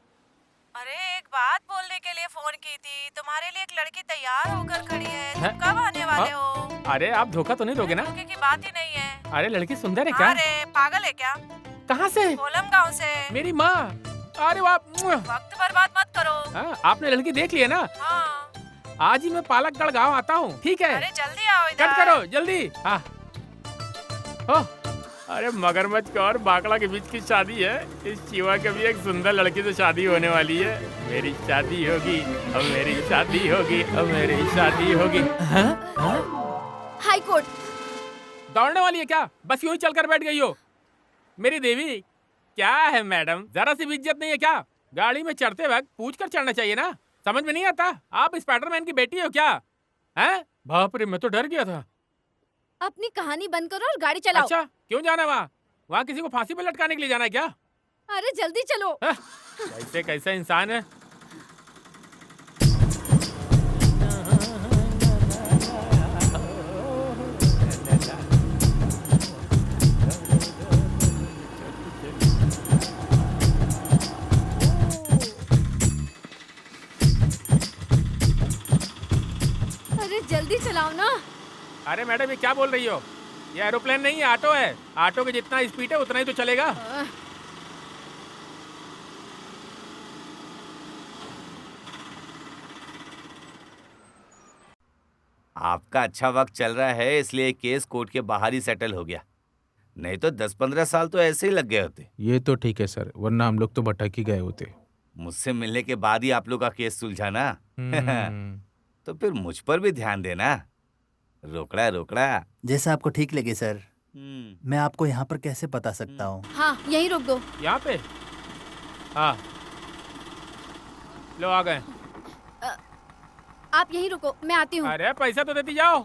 अरे एक बात बोलने के लिए फोन की थी। तुम्हारे लिए एक लड़की तैयार होकर खड़ी है, हैं? तुम कब आने वाले हो? अरे आप धोखा तो नहीं दोगे ना? धोखे की बात ही नहीं है। अरे लड़की सुंदर है क्या? अरे पागल है क्या? कहाँ से? कोलम गांव से। मेरी माँ। अरे वाह। वक्त बर्बाद मत करो। हाँ, आपने लड़की देख ली है ना? हाँ। आज ही मैं पालकगढ़ गांव आता हूँ, ठीक है? अरे जल्दी आओ इधर। कट करो जल्दी। हाँ। ओह, अरे मगरमच्छ का और बाकड़ा के बीच की शादी है। इस चीवा के भी एक सुंदर लड़की से शादी होने वाली है। मेरी शादी होगी, अब मेरी शादी होगी, अब मेरी शादी होगी। High court. दौड़ने वाली है क्या? बस यूं ही चलकर बैठ गई हो? मेरी देवी, क्या है मैडम, जरा सी भी इज्जत नहीं है क्या? गाड़ी में चढ़ते वक्त पूछ कर चढ़ना चाहिए ना? समझ में नहीं आता? आप स्पाइडरमैन की बेटी हो क्या? हैं? बाप रे, मैं तो डर गया था। अपनी कहानी बंद करो और गाड़ी चलाओ। अच्छा, क्यों जाना है वहाँ? वहाँ किसी को फांसी पे लटकाने के लिए जाना है क्या? अरे जल्दी चलो। कैसे कैसा इंसान है? अरे जल्दी चलाओ ना। अरे मैडम ये क्या बोल रही हो? ये एरोप्लेन नहीं है, ऑटो है। ऑटो के जितना स्पीड है उतना ही तो चलेगा। आपका अच्छा वक्त चल रहा है इसलिए केस कोर्ट के बाहर ही सेटल हो गया, नहीं तो 10-15 साल तो ऐसे ही लग गए होते। ये तो ठीक है सर, वरना हम लोग तो भटक ही गए होते। मुझसे मिलने के बाद ही आप लोग का केस सुलझाना। तो फिर मुझ पर भी ध्यान देना। रोकड़ा रोकड़ा। जैसा आपको ठीक लगे सर। मैं आपको यहाँ पर कैसे बता सकता हूँ? हाँ यहीं रोक दो। यहाँ पे? हाँ लो आ गए। आप यहीं रुको, मैं आती हूँ। अरे पैसा तो देती जाओ।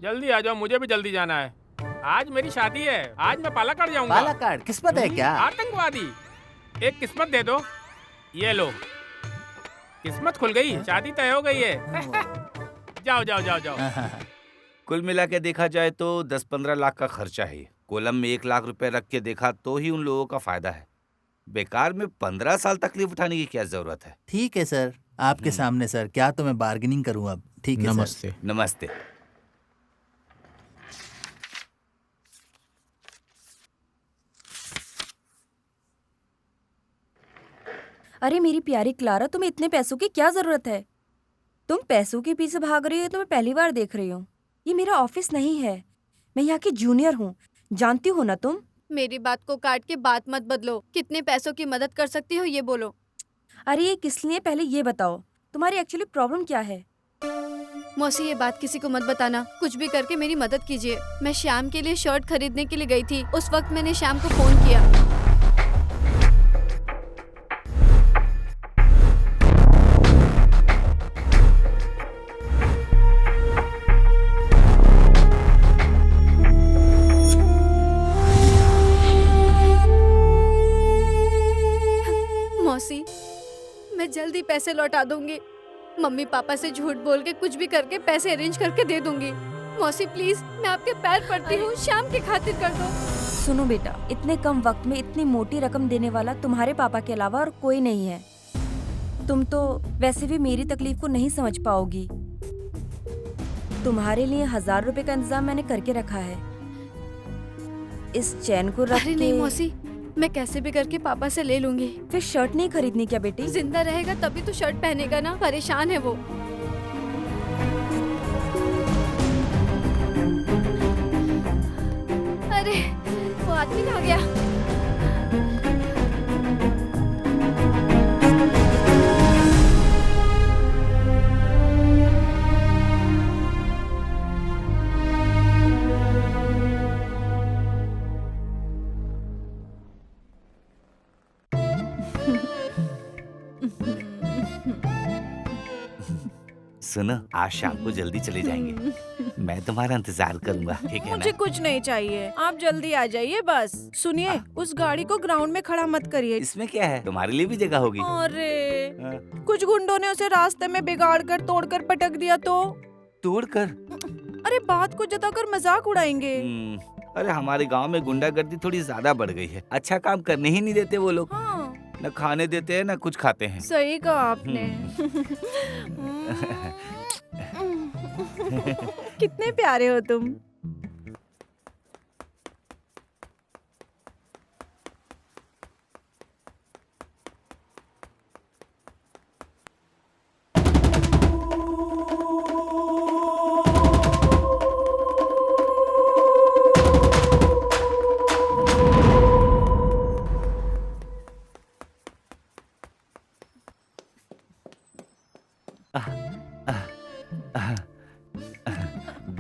जल्दी आ जाओ, मुझे भी जल्दी जाना है। आज मेरी शादी है, आज मैं पालकगढ़ जाऊंगा। पालकगढ़? किस्मत है क्या? आतंकवादी। एक किस्मत दे दो। ये लो, किस्मत खुल गई, शादी तय हो गई है। जाओ जाओ जाओ जाओ। कुल मिला के देखा जाए तो 10-15 लाख का खर्चा है। कोलम में 1 लाख रुपए रख के देखा तो ही उन लोगों का फायदा है। बेकार में 15 साल तकलीफ उठाने की क्या जरूरत है? ठीक है सर, आपके सामने सर, क्या तो मैं बार्गेनिंग करूं अब? ठीक है नमस्ते। सर। नमस्ते। अरे मेरी प्यारी क्लारा, तुम्हें इतने पैसों की क्या जरूरत है? तुम पैसों के पीछे भाग रही हो तो मैं पहली बार देख रही हूँ। ये मेरा ऑफिस नहीं है, मैं यहाँ की जूनियर हूँ, जानती हो ना तुम? मेरी बात को काट के बात मत बदलो। कितने पैसों की मदद कर सकती हो ये बोलो। अरे ये किस लिए, पहले ये बताओ तुम्हारी एक्चुअली प्रॉब्लम क्या है? मौसी ये बात किसी को मत बताना। कुछ भी करके मेरी मदद कीजिए। मैं श्याम के लिए शर्ट खरीदने के लिए गई थी। उस वक्त मैंने श्याम को फोन किया। मौसी मैं जल्दी पैसे लौटा दूंगी। मम्मी पापा से झूठ बोल के कुछ भी करके पैसे अरेंज करके दे दूंगी। मौसी प्लीज, मैं आपके पैर पड़ती हूँ, शाम की खातिर कर दो। सुनो बेटा, इतने कम वक्त में इतनी मोटी रकम देने वाला तुम्हारे पापा के अलावा और कोई नहीं है। तुम तो वैसे भी मेरी तकलीफ को नहीं समझ पाओगी। तुम्हारे लिए 1000 रुपए का इंतजाम मैंने करके रखा है। इस चैन को रख अरे नहीं मौसी, मैं कैसे भी करके पापा से ले लूंगी। फिर शर्ट नहीं खरीदनी क्या बेटी? जिंदा रहेगा तभी तो शर्ट पहनेगा ना। परेशान है वो। अरे वो आदमी कहाँ गया? सुनो, आज शाम को जल्दी चले जाएंगे। मैं तुम्हारा इंतजार करूंगा, ठीक है मुझे ना? कुछ नहीं चाहिए, आप जल्दी आ जाइए बस। सुनिए, उस गाड़ी को ग्राउंड में खड़ा मत करिए। इसमें क्या है, तुम्हारे लिए भी जगह होगी। अरे हाँ। कुछ गुंडों ने उसे रास्ते में बिगाड़ कर तोड़ कर पटक दिया तो? तोड़ कर? अरे बात को जताकर मजाक उड़ाएंगे। अरे हमारे गांव में गुंडागर्दी थोड़ी ज्यादा बढ़ गई है। अच्छा काम करने ही नहीं देते वो लोग। हाँ, न खाने देते हैं न कुछ खाते हैं। सही कहा आपने। कितने प्यारे हो तुम।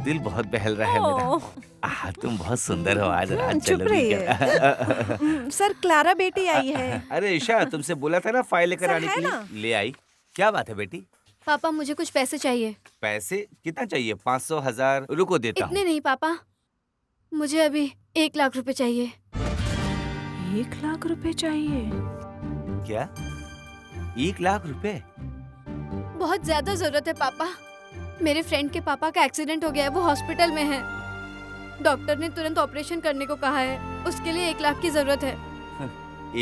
दिल बहुत बहल रहा है मेरा। तुम बहुत सुंदर हो आज। रात चुप चलोगी रहिए। क्या? सर, क्लारा बेटी आई है। अरे ईशा, तुमसे बोला था ना फाइल लेकर सर, आने है के लिए। ना? ले आई? क्या बात है बेटी? पापा मुझे कुछ पैसे चाहिए। पैसे कितना चाहिए? 500, 1000? रुको देता हूँ। इतने नहीं पापा, मुझे अभी 1 लाख रुपए चाहिए। 1 लाख रुपए चाहिए? क्या? 1 लाख रुपए? बहुत ज्यादा जरूरत है पापा। मेरे फ्रेंड के पापा का एक्सीडेंट हो गया है, वो हॉस्पिटल में है। डॉक्टर ने तुरंत ऑपरेशन करने को कहा है, उसके लिए 1 लाख की जरूरत है।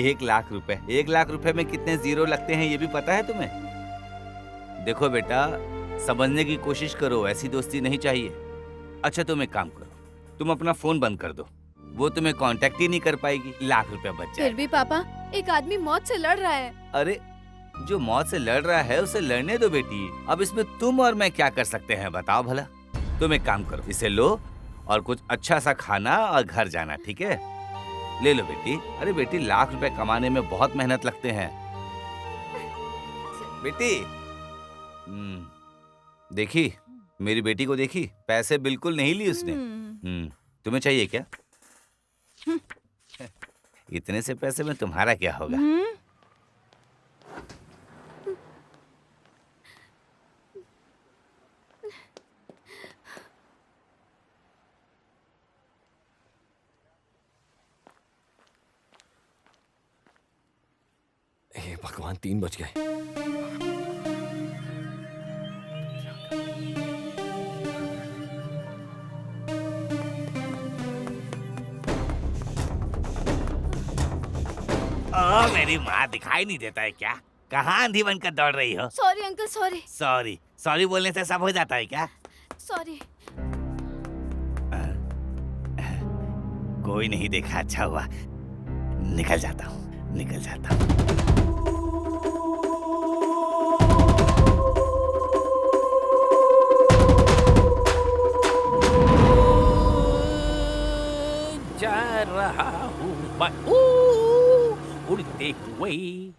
1 लाख रुपए? 1 लाख रुपए में कितने जीरो लगते हैं ये भी पता है तुम्हें? देखो बेटा, समझने की कोशिश करो, ऐसी दोस्ती नहीं चाहिए। अच्छा तुम एक काम करो, तुम अपना फोन बंद कर दो, वो तुम्हें कांटेक्ट ही नहीं कर पाएगी। 1 लाख रुपया बच जाए। फिर भी पापा, एक आदमी मौत से लड़ रहा है। अरे जो मौत से लड़ रहा है उसे लड़ने दो बेटी। अब इसमें तुम और मैं क्या कर सकते हैं बताओ भला। तुम एक काम करो, इसे लो और कुछ अच्छा सा खाना और घर जाना, ठीक है? ले लो बेटी। अरे बेटी, 1 लाख रुपए कमाने में बहुत मेहनत लगते हैं बेटी। देखी मेरी बेटी को, देखी पैसे बिल्कुल नहीं लिए उसने। तुम्हें चाहिए क्या? इतने से पैसे में तुम्हारा क्या होगा? हे भगवान, 3 बज गए। मेरी माँ, दिखाई नहीं देता है क्या? कहाँ अंधी बनकर दौड़ रही हो? Sorry uncle, sorry. Sorry? Sorry बोलने से सब हो जाता है क्या? सॉरी। कोई नहीं देखा, अच्छा हुआ। निकल जाता हूँ, निकल जाता हूँ। जा रहा हूँ मैं उड़ते हुए।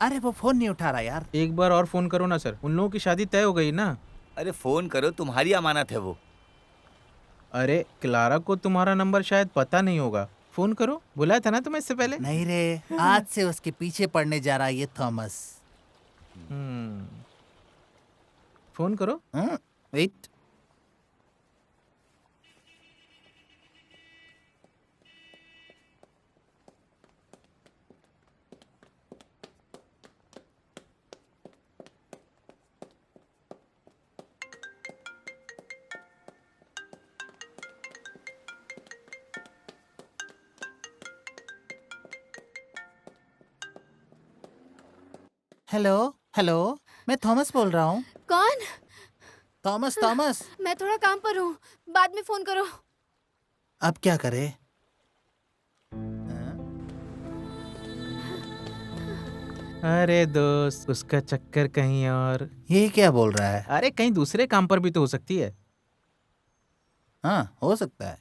अरे वो फोन नहीं उठा रहा यार। एक बार और फोन करो ना सर, उन लोगों की शादी तय हो गई ना। अरे फोन करो, तुम्हारी अमानत है वो। अरे क्लारा को तुम्हारा नंबर शायद पता नहीं होगा, फोन करो। बुलाया था ना तुम्हें इससे पहले। नहीं रे, आज से उसके पीछे पड़ने जा रहा है ये थॉमस। फोन करो। वेट। हेलो हेलो, मैं थॉमस बोल रहा हूँ। कौन? Thomas Thomas. मैं थोड़ा काम पर हूँ, बाद में फोन करो। अब क्या करे? अरे दोस्त, उसका चक्कर कहीं और। ये क्या बोल रहा है? अरे कहीं दूसरे काम पर भी तो हो सकती है। हाँ, हो सकता है।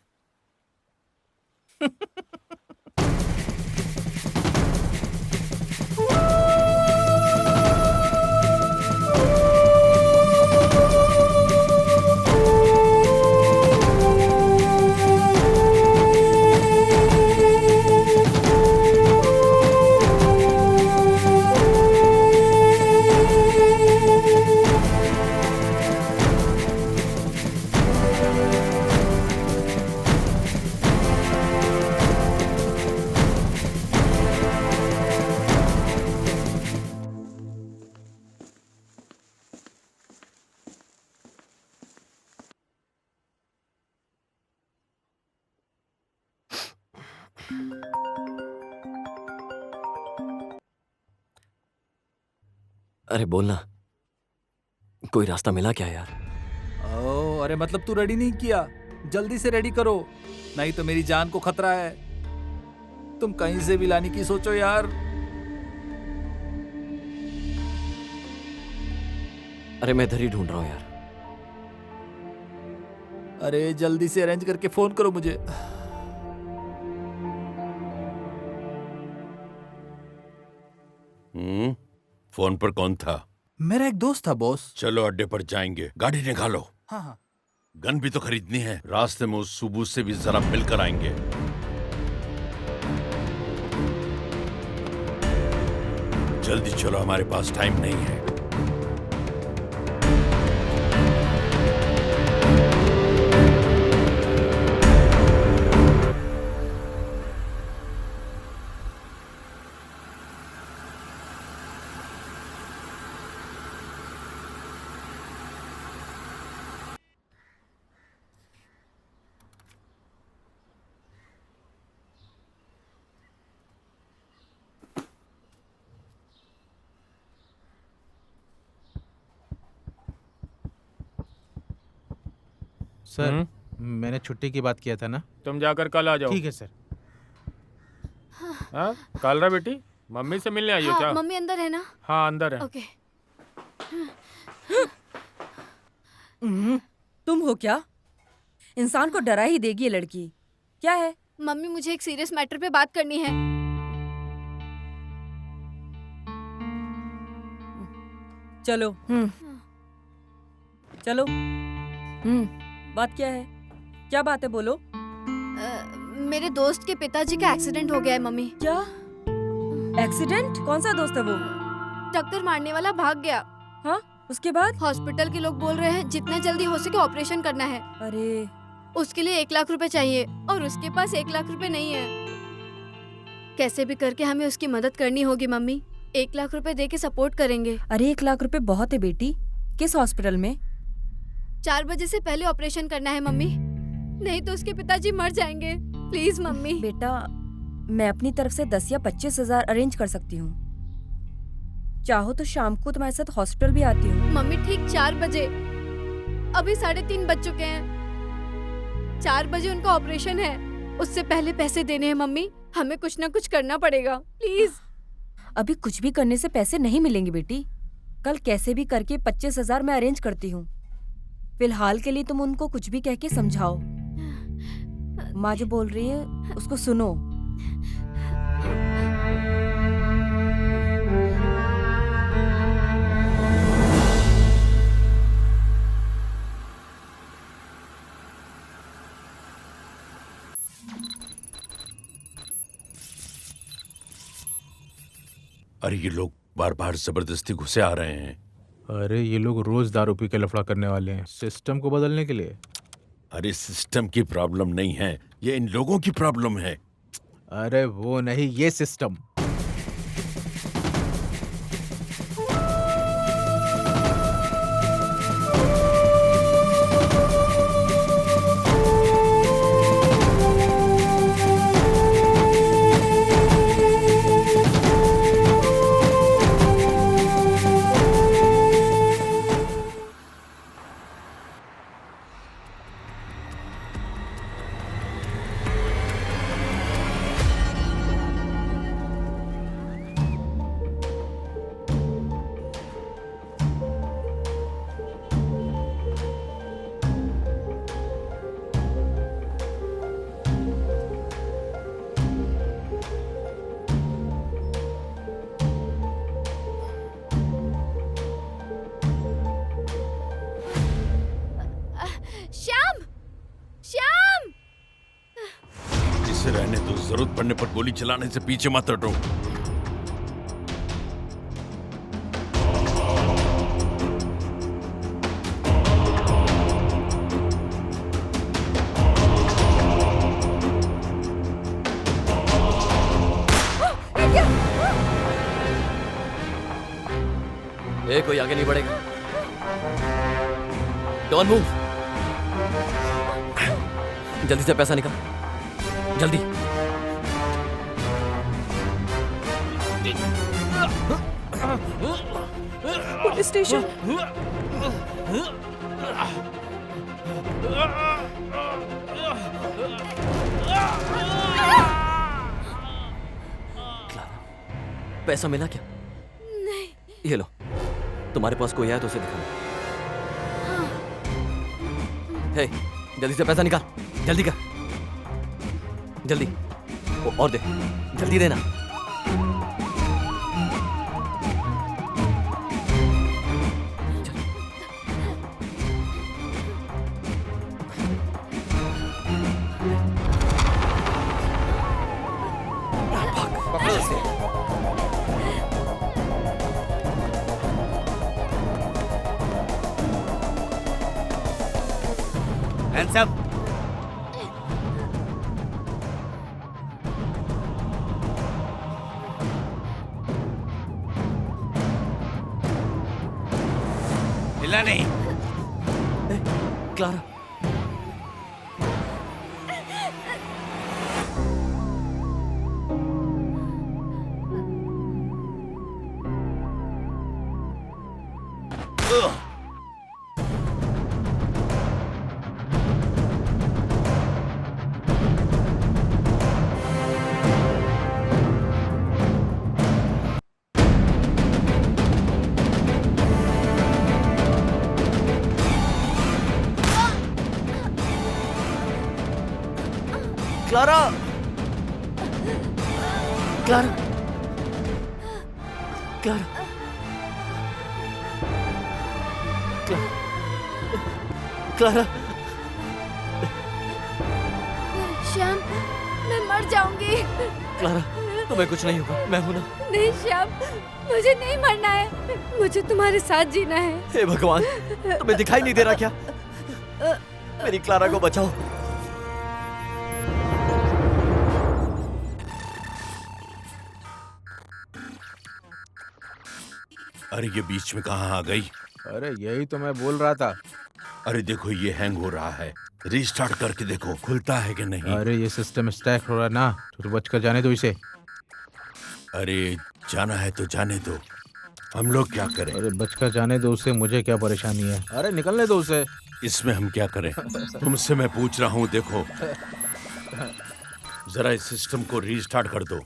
अरे बोलना, कोई रास्ता मिला क्या यार? ओ, अरे मतलब तू रेडी नहीं किया? जल्दी से रेडी करो, नहीं तो मेरी जान को खतरा है। तुम कहीं से भी लाने की सोचो यार। अरे मैं इधर ही ढूंढ रहा हूँ यार। अरे जल्दी से अरेंज करके फोन करो मुझे। फोन पर कौन था? मेरा एक दोस्त था बॉस। चलो अड्डे पर जाएंगे, गाड़ी निकालो। हाँ हाँ। गन भी तो खरीदनी है, रास्ते में उस सुबू से भी जरा मिलकर आएंगे। जल्दी चलो, हमारे पास टाइम नहीं है। सर, मैंने छुट्टी की बात किया था ना? तुम जाकर कल आ जाओ। ठीक है सर। हाँ, कालरा बेटी, मम्मी से मिलने आई हो क्या? मम्मी अंदर है ना? हाँ अंदर है। ओके। तुम हो क्या? इंसान को डरा ही देगी ये लड़की। क्या है? मम्मी मुझे एक सीरियस मैटर पे बात करनी है। चलो। चलो। बात क्या है? क्या बात है, बोलो। मेरे दोस्त के पिताजी का एक्सीडेंट हो गया है मम्मी। क्या एक्सीडेंट? कौन सा दोस्त है वो? टक्कर मारने वाला भाग गया। हाँ, उसके बाद? हॉस्पिटल के लोग बोल रहे हैं जितना जल्दी हो सके ऑपरेशन करना है। अरे, उसके लिए 1 लाख रुपए चाहिए और उसके पास 1 लाख रुपए नहीं है। कैसे भी करके हमें उसकी मदद करनी होगी मम्मी। 1 लाख रुपए दे के सपोर्ट करेंगे। अरे 1 लाख रुपए बहुत है बेटी। किस हॉस्पिटल में? 4 बजे से पहले ऑपरेशन करना है मम्मी, नहीं तो उसके पिताजी मर जाएंगे। Please mummy. बेटा, मैं अपनी तरफ से 10 या 25 हजार अरेंज कर सकती हूँ। चाहो तो शाम को तुम्हारे साथ हॉस्पिटल भी आती हूँ। मम्मी ठीक 4 बजे। अभी 3:30 बज चुके हैं। 4 बजे उनका ऑपरेशन है, उससे पहले पैसे देने हैं मम्मी। हमें कुछ ना कुछ करना पड़ेगा, प्लीज। अभी कुछ भी करने से पैसे नहीं मिलेंगे बेटी। कल कैसे भी करके 25 हजार मैं अरेंज करती हूँ। फिलहाल के लिए तुम उनको कुछ भी कह के समझाओ। माँ जो बोल रही है उसको सुनो। अरे ये लोग बार बार जबरदस्ती घुसे आ रहे हैं। अरे ये लोग रोज दारू पी के लफड़ा करने वाले हैं, सिस्टम को बदलने के लिए। अरे सिस्टम की प्रॉब्लम नहीं है, ये इन लोगों की प्रॉब्लम है। अरे वो नहीं, ये सिस्टम। रहने दो, जरूरत पड़ने पर गोली चलाने से पीछे मत हटो। कोई आगे नहीं बढ़ेगा। Don't move. जल्दी से पैसा निकाल, जल्दी। Police station. पैसा मिला क्या? नहीं। ये लो, तुम्हारे पास कोई आया तो उसे दिखाना। हे, जल्दी से पैसा निकाल, जल्दी कर, जल्दी। और दे, जल्दी देना। पकड़ो इसे। Hands up. हिला नहीं। Clara, Clara, Clara, Clara, Clara. Shyam, मैं मर जाऊंगी। क्लारा, तुम्हें कुछ नहीं होगा, मैं हूं ना। नहीं श्याम, मुझे नहीं मरना है, मुझे तुम्हारे साथ जीना है। हे भगवान, तुम्हें दिखाई नहीं दे रहा क्या? मेरी क्लारा को बचाओ। अरे ये बीच में कहाँ आ गई? अरे यही तो मैं बोल रहा था। अरे देखो ये हैंग हो रहा है, रीस्टार्ट करके देखो खुलता है कि नहीं। अरे ये सिस्टम स्टैक हो रहा है ना, तो बच कर जाने दो इसे। अरे जाना है तो जाने दो, हम लोग क्या करें? अरे बच कर जाने दो उसे, मुझे क्या परेशानी है। अरे निकलने दो उसे। इसमें हम क्या करें? तुमसे मैं पूछ रहा हूँ, देखो जरा इस सिस्टम को रीस्टार्ट कर दो।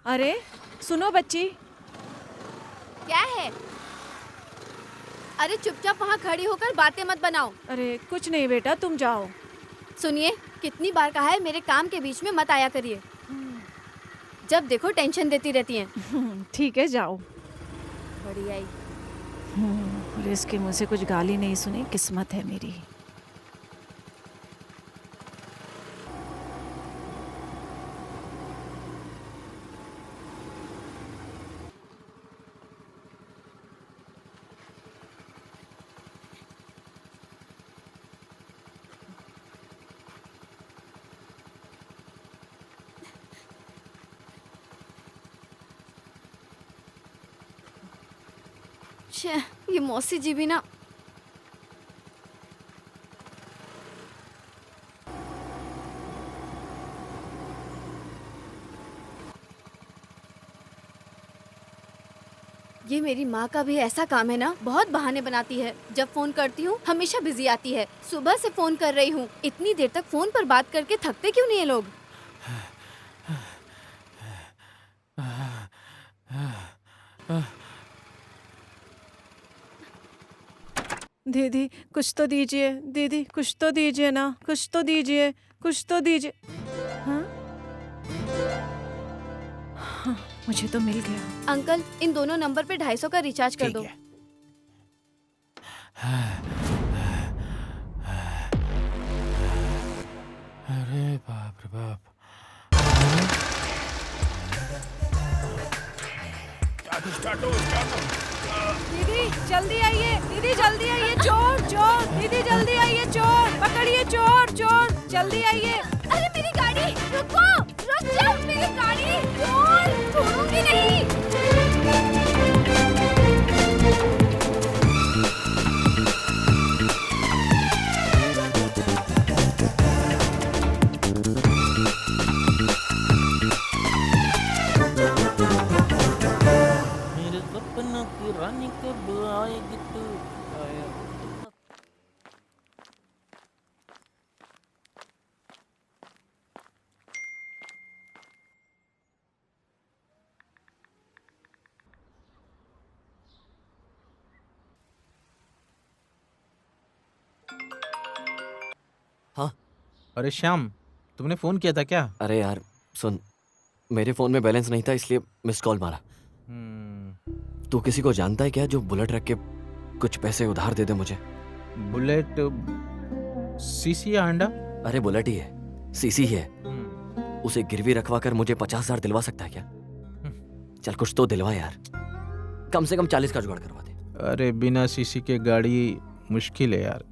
अरे सुनो बच्ची। क्या है? अरे चुपचाप वहाँ खड़ी होकर बातें मत बनाओ। अरे कुछ नहीं बेटा, तुम जाओ। सुनिए, कितनी बार कहा है मेरे काम के बीच में मत आया करिए। जब देखो टेंशन देती रहती हैं। ठीक है, जाओ। बढ़िया ही। और इसके मुँह से कुछ गाली नहीं सुनी, किस्मत है मेरी। ये मौसी जी भी ना। ये मेरी माँ का भी ऐसा काम है ना, बहुत बहाने बनाती है। जब फोन करती हूँ हमेशा बिजी आती है। सुबह से फोन कर रही हूँ, इतनी देर तक फोन पर बात करके थकते क्यों नहीं है लोग? दीदी कुछ तो दीजिए, दीदी कुछ तो दीजिए ना, कुछ तो दीजिए, कुछ तो दीजिए। हाँ? हाँ, मुझे तो मिल गया। अंकल, इन दोनों नंबर पे 250 का रिचार्ज कर दो। अरे बाप रे बाप। दीदी जल्दी आइए, दीदी जल्दी आइए, चोर चोर, दीदी जल्दी आइए, चोर पकड़िए, चोर चोर, जल्दी आइए। अरे मेरी गाड़ी, रुको, रुक जाओ, मेरी गाड़ी, चोर, छोड़ूंगी नहीं। मेरे सपनों की रानी कब आएगी तू? हाँ। अरे श्याम, तुमने फोन किया था क्या? अरे यार सुन, मेरे फोन में बैलेंस नहीं था इसलिए मिस कॉल मारा। तू किसी को जानता है क्या जो बुलेट रख के कुछ पैसे उधार दे दे मुझे? बुलेट सीसी या हांडा? अरे बुलेट ही है, सीसी ही है। उसे गिरवी रखवा कर मुझे 50,000 दिलवा सकता है क्या? चल कुछ तो दिलवा यार, कम से कम 40 का जुगाड़ करवा दे। अरे बिना सीसी के गाड़ी मुश्किल है यार।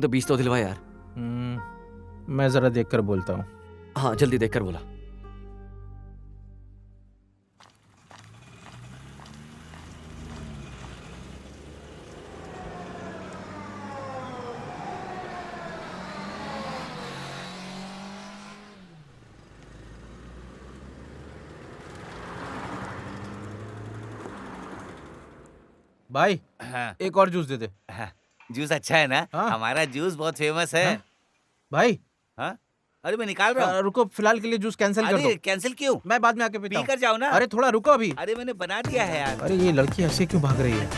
तो 20 तो दिलवा यार। मैं जरा देखकर बोलता हूँ। हाँ जल्दी देख कर बोला। भाई हाँ, एक और जूस दे दे। हाँ, जूस अच्छा है ना? हाँ। हमारा जूस बहुत फेमस है। हाँ? भाई हाँ? अरे मैं निकाल रहा हूँ। रुको, फिलहाल के लिए जूस कैंसिल कर अरे दो। कैंसिल क्यों? मैं बाद में आके पीता पी हूँ। कर जाओ ना। अरे थोड़ा रुको अभी। अरे मैंने बना दिया है यार। अरे ये लड़की ऐसे क्यों भाग रही है?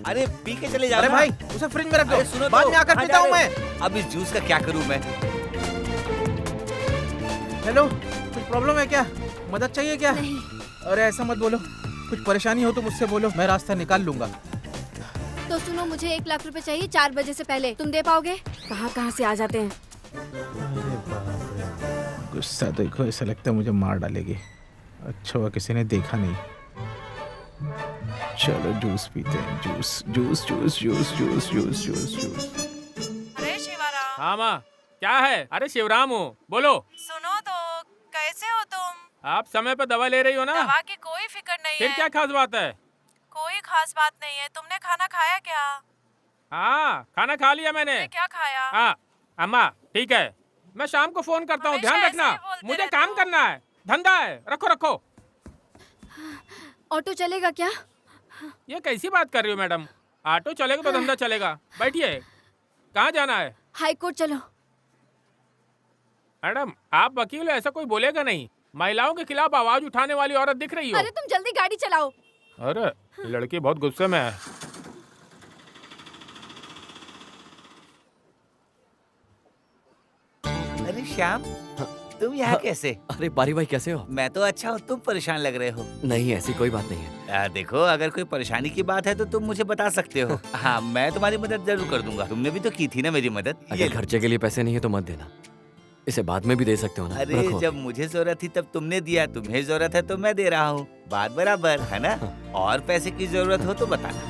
अरे पी के चले जाओ अरे ना। भाई उसे फ्रिज में रख दो, अरे सुनो बाद तो, में आकर कहाँ पीता जा हूँ रहे मैं। हो? अब इस जूस का क्या करूँ मैं? हेलो, कुछ प्रॉब्लम है क्या? मदद चाहिए क्या? नहीं। अरे ऐसा मत बोलो, कुछ परेशानी हो तो मुझसे बोलो, मैं रास्ता निकाल लूंगा। तो सुनो, मुझे 1 लाख रुपए चाहिए 4 बजे से पहले। तुम दे पाओगे? कहाँ से आ जाते हैं। अरे बाप रे, गुस्सा देखो, ऐसा लगता है मुझे मार डालेगी। अच्छा हुआ किसी ने देखा नहीं। चलो जूस पीते हैं। Juice juice juice juice juice juice juice juice. अरे शिवराम, हाँ माँ, क्या है? अरे शिवराम हूँ, बोलो। सुनो तो, कैसे हो तुम? आप समय पे दवा ले रही हो ना? दवा की कोई फिक्र नहीं फिर है। क्या खास बात है? कोई खास बात नहीं है। तुमने खाना खाया क्या? हाँ, खाना खा लिया मैंने। क्या खाया? हाँ अम्मा ठीक है, मैं शाम को फोन करता हूँ, हमेशा ध्यान ऐसे रखना। ही बोलते मुझे रहते काम हो। करना है, धंधा है, रखो रखो। ऑटो चलेगा क्या? ये कैसी बात कर रही हो मैडम? ऑटो चलेगा तो धंधा चलेगा। बैठिए, कहाँ जाना है? हाई कोर्ट चलो। मैडम आप वकील हो, ऐसा कोई बोलेगा नहीं। महिलाओं के खिलाफ आवाज उठाने वाली औरत दिख रही हो। अरे तुम जल्दी गाड़ी चलाओ। अरे लड़की बहुत गुस्से में है। अरे श्याम, तुम यहाँ कैसे? अरे बारी भाई कैसे हो? मैं तो अच्छा हूँ, तुम परेशान लग रहे हो। नहीं ऐसी कोई बात नहीं है। देखो, अगर कोई परेशानी की बात है तो तुम मुझे बता सकते हो। हाँ, मैं तुम्हारी मदद जरूर कर दूंगा। तुमने भी तो की थी ना मेरी मदद। ये अगर खर्चे के लिए पैसे नहीं है तो मत देना, इसे बाद में भी दे सकते हो ना। अरे रखो। जब मुझे जरूरत थी तब तुमने दिया, तुम्हें जरूरत है तो मैं दे रहा हूँ, बात बराबर है ना? और पैसे की जरूरत हो तो बताना।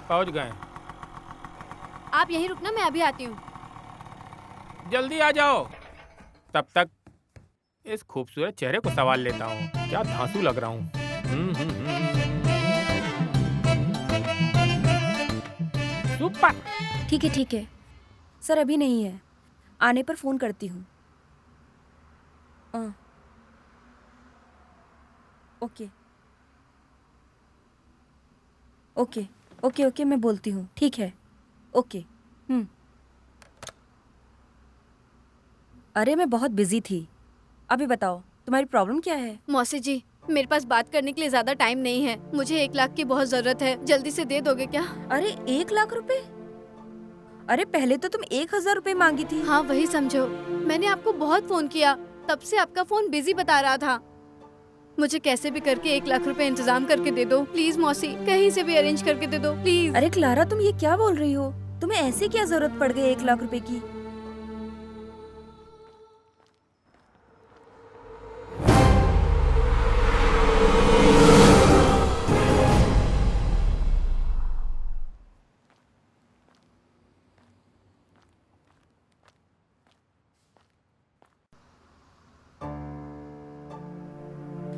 पहुँच गए। आप यहीं रुकना, मैं अभी आती हूँ। जल्दी आ जाओ। तब तक इस खूबसूरत चेहरे को सवाल लेता हूँ। क्या धांसू लग रहा हूँ। सुपर। ठीक है सर, अभी नहीं है, आने पर फोन करती हूँ। ओके ओके ओके ओके, मैं बोलती हूँ। ठीक है, ओके। अरे मैं बहुत बिजी थी। अभी बताओ तुम्हारी प्रॉब्लम क्या है? मौसी जी, मेरे पास बात करने के लिए ज्यादा टाइम नहीं है। मुझे 1 लाख की बहुत जरूरत है, जल्दी से दे दोगे क्या? अरे 1 लाख रुपए? अरे पहले तो तुम 1,000 रुपए मांगी थी। हाँ वही समझो, मैंने आपको बहुत फोन किया, तब से आपका फोन बिजी बता रहा था। मुझे कैसे भी करके 1 लाख रुपए इंतजाम करके दे दो प्लीज मौसी, कहीं से भी अरेंज करके दे दो प्लीज। अरे क्लारा, तुम ये क्या बोल रही हो? तुम्हें ऐसे क्या जरूरत पड़ गई 1 लाख रुपए की?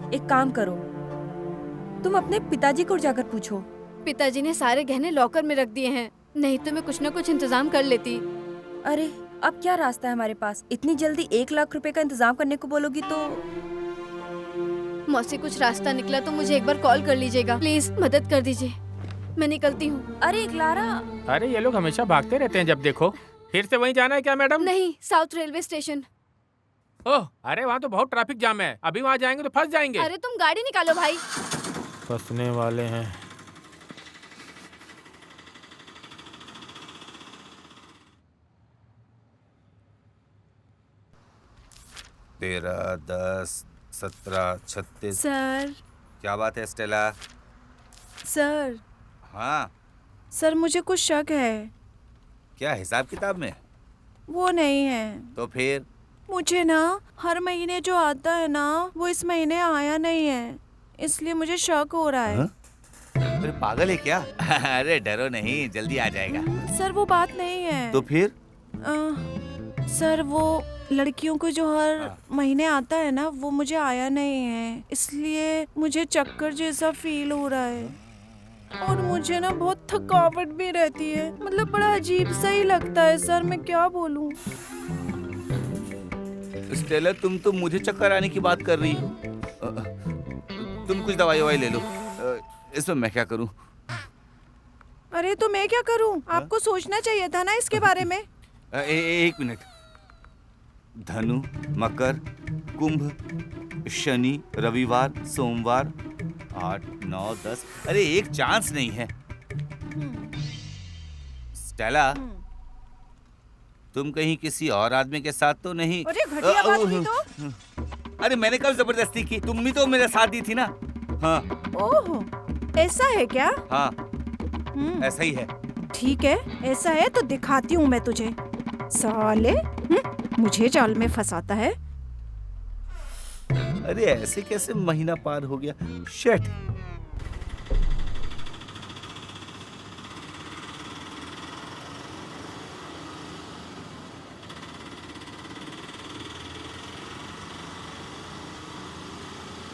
एक काम करो, तुम अपने पिताजी को जाकर पूछो। पिताजी ने सारे गहने लॉकर में रख दिए हैं, नहीं तो मैं कुछ न कुछ इंतजाम कर लेती। अरे अब क्या रास्ता है हमारे पास? इतनी जल्दी 1 लाख रुपए का इंतजाम करने को बोलोगी तो? मौसी कुछ रास्ता निकला तो मुझे एक बार कॉल कर लीजिएगा प्लीज, मदद कर दीजिए, मैं निकलती हूँ। अरे क्लारा, अरे ये लोग हमेशा भागते रहते हैं जब देखो। फिर से वहीं जाना है क्या मैडम? नहीं, साउथ रेलवे स्टेशन। ओह, अरे वहाँ तो बहुत ट्रैफिक जाम है, अभी वहाँ जाएंगे तो फंस जाएंगे। अरे तुम गाड़ी निकालो भाई। फंसने वाले हैं। तेरह, 10, 17, 36। सर, क्या बात है स्टेला? सर, हाँ, सर मुझे कुछ शक है। क्या हिसाब किताब में? वो नहीं है, तो फिर? मुझे ना हर महीने जो आता है ना वो इस महीने आया नहीं है, इसलिए मुझे शक हो रहा है। अरे पागल है क्या? अरे डरो नहीं, जल्दी आ जाएगा। सर वो बात नहीं है। तो फिर? सर वो लड़कियों को जो हर महीने आता है ना वो मुझे आया नहीं है, इसलिए मुझे चक्कर जैसा फील हो रहा है और मुझे ना बहुत थकावट भी रहती है, मतलब बड़ा अजीब सा ही लगता है सर, मैं क्या बोलूं। स्टेला, तुम तो मुझे चक्कर आने की बात कर रही हो। तुम कुछ दवाई ले लो। इसमें मैं क्या करूं? अरे तो मैं क्या करूं? आपको सोचना चाहिए था ना इसके बारे में। एक मिनट। धनु, मकर, कुंभ, शनि, रविवार, सोमवार, 8, 9, 10। अरे एक चांस नहीं है। स्टेला, तुम कहीं किसी और आदमी के साथ तो नहीं? अरे घटिया बात हुई तो। अरे मैंने कब जबरदस्ती की? तुम भी तो मेरे साथ दी थी ना। हाँ। ओह, ऐसा है क्या? हाँ, ऐसा ही है। ठीक है, ऐसा है तो दिखाती हूँ मैं तुझे। साले, मुझे जाल में फंसाता है। अरे ऐसे कैसे महीना पार हो गया? शिट।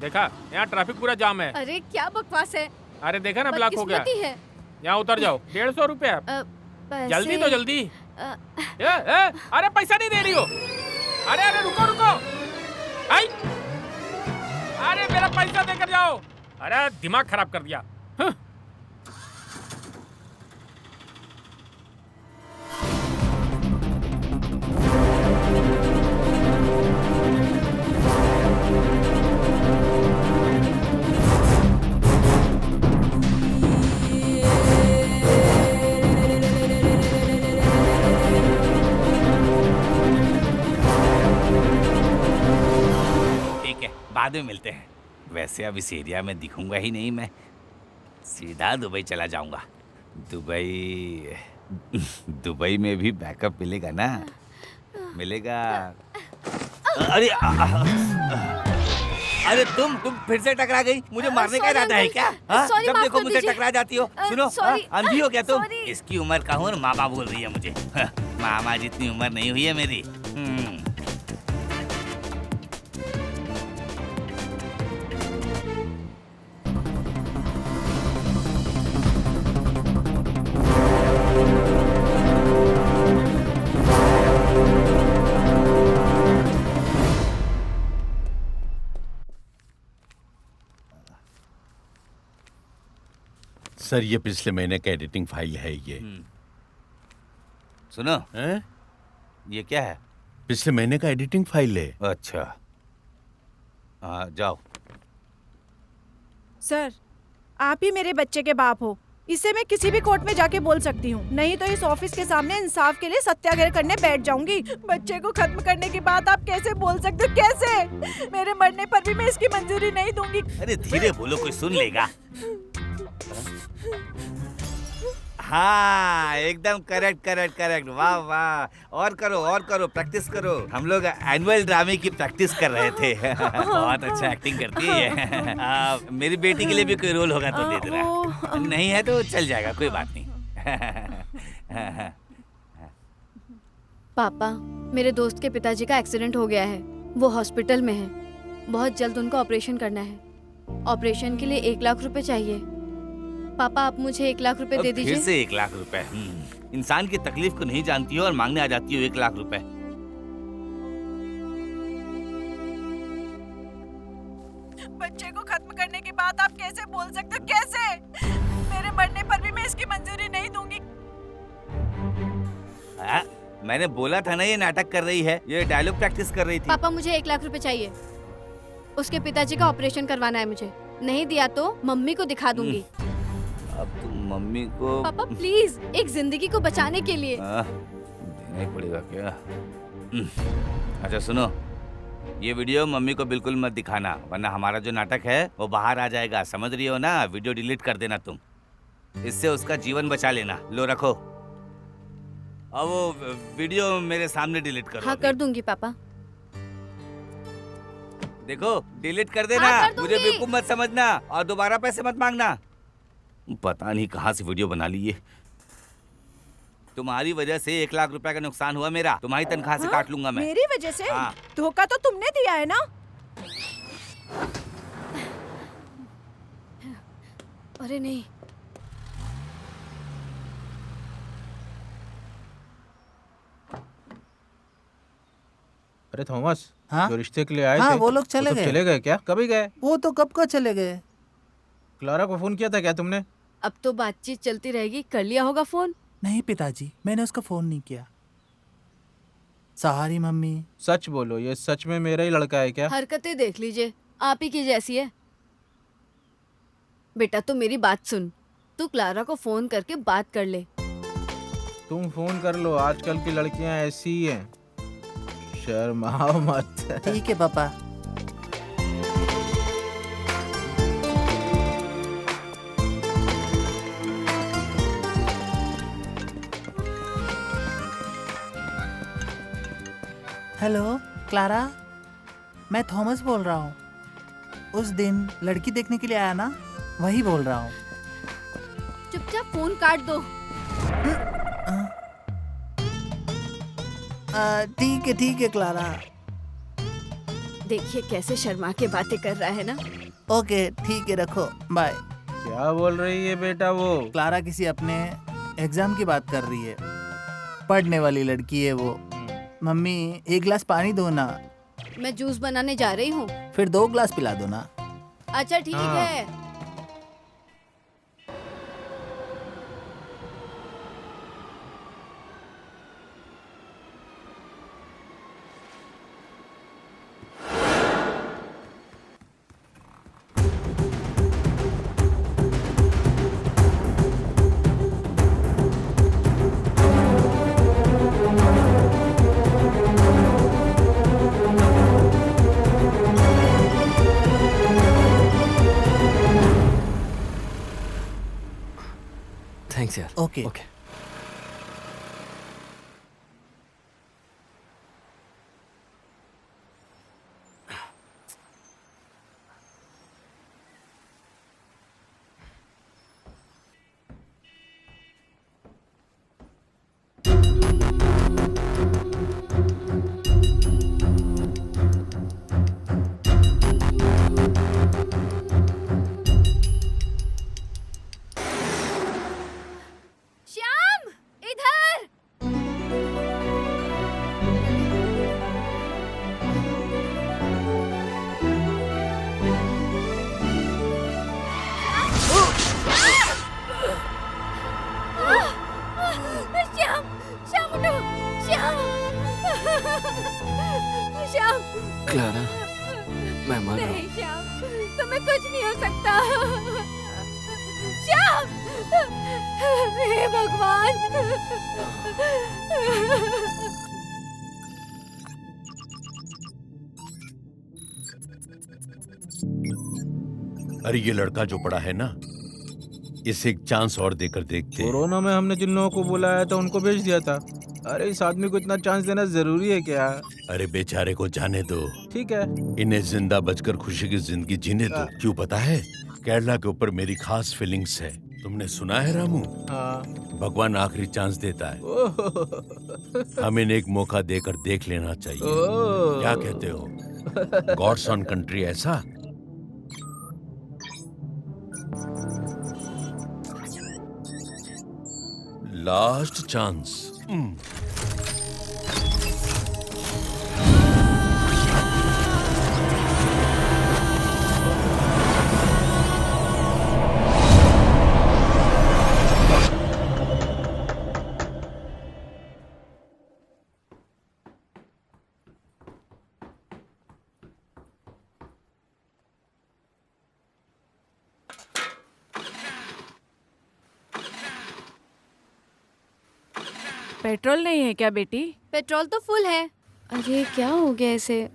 देखा, यहाँ ट्रैफिक पूरा जाम है। अरे क्या बकवास है। अरे देखा ना, ब्लॉक हो गया। बदकिस्मती है। यहाँ उतर जाओ। 150 रुपया। जल्दी तो जल्दी। अरे पैसा नहीं दे रही हो? अरे अरे रुको रुको। आई, अरे मेरा पैसा देकर जाओ। अरे दिमाग खराब कर दिया। बाद में मिलते हैं। वैसे अब इस एरिया में दिखूंगा ही नहीं मैं, सीधा दुबई चला जाऊंगा। दुबई में भी बैकअप मिलेगा ना? मिलेगा। अरे अरे तुम फिर से टकरा गई। मुझे मारने का इरादा है क्या? जब देखो मुझे टकरा जाती हो। सुनो, अंधी हो क्या तुम? इसकी उम्र का हूँ और मामा बोल रही है मुझे। मामा जितनी उम्र नहीं हुई है मेरी। सर ये पिछले महीने का एडिटिंग फाइल है ये। सुनो, हैं? ये क्या है? पिछले महीने का एडिटिंग फाइल है। अच्छा, जाओ। सर, आप ही मेरे बच्चे के बाप हो। इसे मैं किसी भी कोर्ट में जाके बोल सकती हूँ, नहीं तो इस ऑफिस के सामने इंसाफ के लिए सत्याग्रह करने बैठ जाऊंगी। बच्चे को खत्म करने की बात आप कैसे बोल सकते हो? कैसे? मेरे मरने पर भी मैं इसकी मंजूरी नहीं दूंगी। अरे धीरे बोलो, कोई सुन लेगा। हाँ, एकदम करेक्ट करेक्ट करेक्ट। वाह वाह, और करो, प्रैक्टिस करो। हम लोग एनुअल ड्रामे की प्रैक्टिस कर रहे थे। बहुत अच्छा एक्टिंग करती है। मेरी बेटी के लिए भी कोई रोल होगा तो दे देना, नहीं है तो चल जाएगा, कोई बात नहीं। पापा, मेरे दोस्त के पिताजी का एक्सीडेंट हो गया है, वो हॉस्पिटल में है। बहुत जल्द उनको ऑपरेशन करना है। ऑपरेशन के लिए 1 लाख रुपए चाहिए। पापा, आप मुझे 1 लाख रुपए दे दीजिए। फिर से 1 लाख रुपए? इंसान की तकलीफ को नहीं जानती हो और मांगने आ जाती हो 1 लाख रुपए। बच्चे को खत्म करने की बात आप कैसे बोल सकते हो? कैसे? मेरे मरने पर भी मैं इसकी मंजूरी नहीं दूंगी। मैंने बोला था ना ये नाटक कर रही है, ये डायलॉग प्रैक्टिस कर रही थी। पापा, मुझे 1 लाख रुपए चाहिए। उसके पिताजी का ऑपरेशन करवाना है मुझे। नहीं दिया तो मम्मी को दिखा दूंगी। अब तुम मम्मी को? पापा प्लीज, एक जिंदगी को बचाने के लिए। देना ही पड़ेगा क्या? अच्छा सुनो, ये वीडियो मम्मी को बिल्कुल मत दिखाना, वरना हमारा जो नाटक है वो बाहर आ जाएगा। समझ रही हो ना? वीडियो डिलीट कर देना तुम, इससे उसका जीवन बचा लेना। लो रखो। अब वो वीडियो मेरे सामने डिलीट करो। हाँ, कर दूंगी पापा। देखो, डिलीट कर देना। हाँ, कर दूंगी। मुझे बेवकूफ मत समझना और दोबारा पैसे मत मांगना। पता नहीं कहाँ से वीडियो बना ली ये। तुम्हारी वजह से 1 लाख रुपए का नुकसान हुआ मेरा। तुम्हारी तनख्वाह से काट लूंगा मैं। मेरी वजह से? हाँ। धोखा तो तुमने दिया है ना? अरे नहीं। अरे थॉमस, हाँ? जो रिश्ते के लिए आए हाँ, थे वो लोग चले सब गए। चले गए क्या? कभी गए? वो तो कब का चले गए। क्लारा को फोन किया था क्या तुमने? अब तो बातचीत चलती रहेगी। कर लिया होगा फोन? नहीं पिताजी, मैंने उसका फोन नहीं किया। Sorry mummy. सच बोलो, ये सच में मेरा ही लड़का है क्या? हरकतें देख लीजिए, आप ही की जैसी है। बेटा तू मेरी बात सुन, तू क्लारा को फोन करके बात कर ले। तुम फोन कर लो, आजकल की लड़कियां ऐसी ही हैं। शर्माओ मत। ठीक है पापा। हेलो क्लारा, मैं थॉमस बोल रहा हूँ। उस दिन लड़की देखने के लिए आया ना, वही बोल रहा हूँ। चुपचाप फोन काट दो। ठीक है क्लारा। देखिए कैसे शर्मा के बातें कर रहा है ना। ओके ठीक है, रखो, बाय। क्या बोल रही है बेटा वो? क्लारा किसी अपने एग्जाम की बात कर रही है। पढ़ने वाली लड़की है वो। मम्मी 1 गिलास पानी दो ना। मैं जूस बनाने जा रही हूँ। फिर 2 गिलास पिला दो ना। अच्छा ठीक है। थैंक्स यार। ओके। श्याम, इधर। श्याम, श्याम उठो। श्याम, श्याम। क्लारा, मैं मर रहा हूँ। नहीं श्याम, तुम्हें कुछ नहीं हो सकता। श्याम! हे भगवान! अरे ये लड़का जो पड़ा है ना, इसे एक चांस और देकर देखते हैं। कोरोना में हमने जिन लोगों को बुलाया था उनको भेज दिया था। अरे इस आदमी को इतना चांस देना जरूरी है क्या? अरे बेचारे को जाने दो, ठीक है। इन्हें जिंदा बचकर खुशी की जिंदगी जीने दो। क्यों पता है, केरला के ऊपर मेरी खास फीलिंग्स है। तुमने सुना है रामू? हाँ। भगवान आखिरी चांस देता है। ओह। हमें एक मौका देकर देख लेना चाहिए। ओह। क्या कहते हो? गॉड्स ऑन कंट्री ऐसा? Last chance. पेट्रोल नहीं है क्या बेटी? पेट्रोल तो फुल है। अरे क्या हो गया इसे?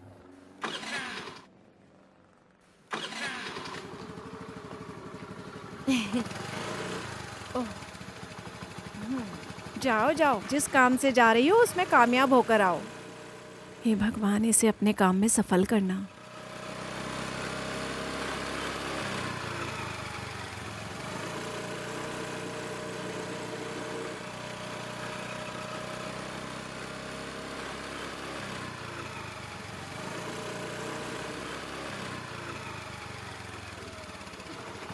जाओ जाओ, जिस काम से जा रही हो उसमें कामयाब होकर आओ। हे भगवान, इसे अपने काम में सफल करना।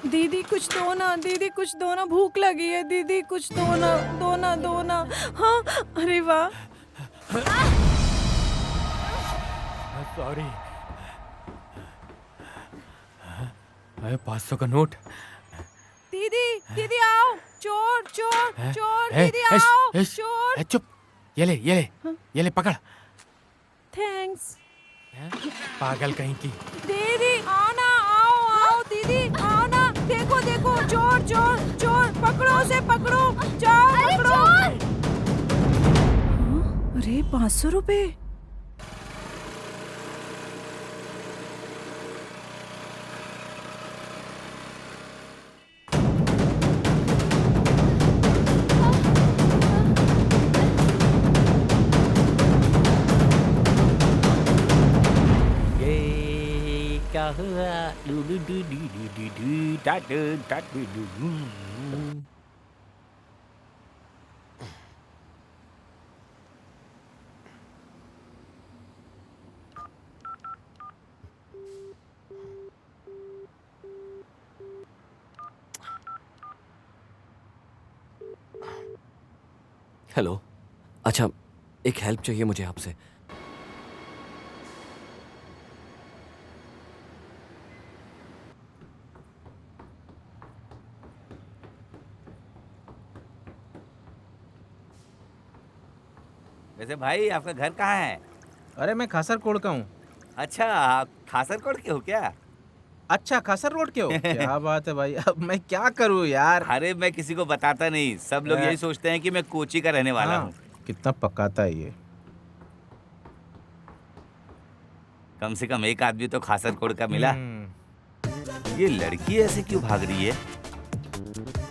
दीदी कुछ दो ना, दीदी कुछ दो ना, भूख लगी है। दीदी कुछ दो ना, दो ना, दो ना। हाँ, अरे वाह। सॉरी। 500 का नोट। दीदी, दीदी आओ। चोर, चोर, चोर, दीदी ऐश, आओ। ऐश, चोर। ऐश, चुप। ये ले पकड़। थैंक्स। पागल कहीं की। दीदी आओ ना, आओ आओ दीदी आओ ना। देखो देखो, चोर चोर चोर, पकड़ो उसे, पकड़ो, जाओ पकड़ो। अरे 500 रुपए। क्या हुआ? Do do do do do do do डा डू डा डू डू डू। हेलो। अच्छा, एक हेल्प चाहिए मुझे आपसे। वैसे भाई आपका घर कहाँ है? अरे मैं खासरकोट का हूँ। अच्छा, आप खासरकोट के हो क्या? अच्छा, खासर रोड के हो? क्या बात है भाई, अब मैं क्या करूँ यार। अरे मैं किसी को बताता नहीं, सब लोग यही सोचते हैं कि मैं कोची का रहने वाला हूँ। कितना पकाता है ये। कम से कम एक आदमी तो खासरकोट का मिला। ये लड़की ऐसे क्यों भाग रही है?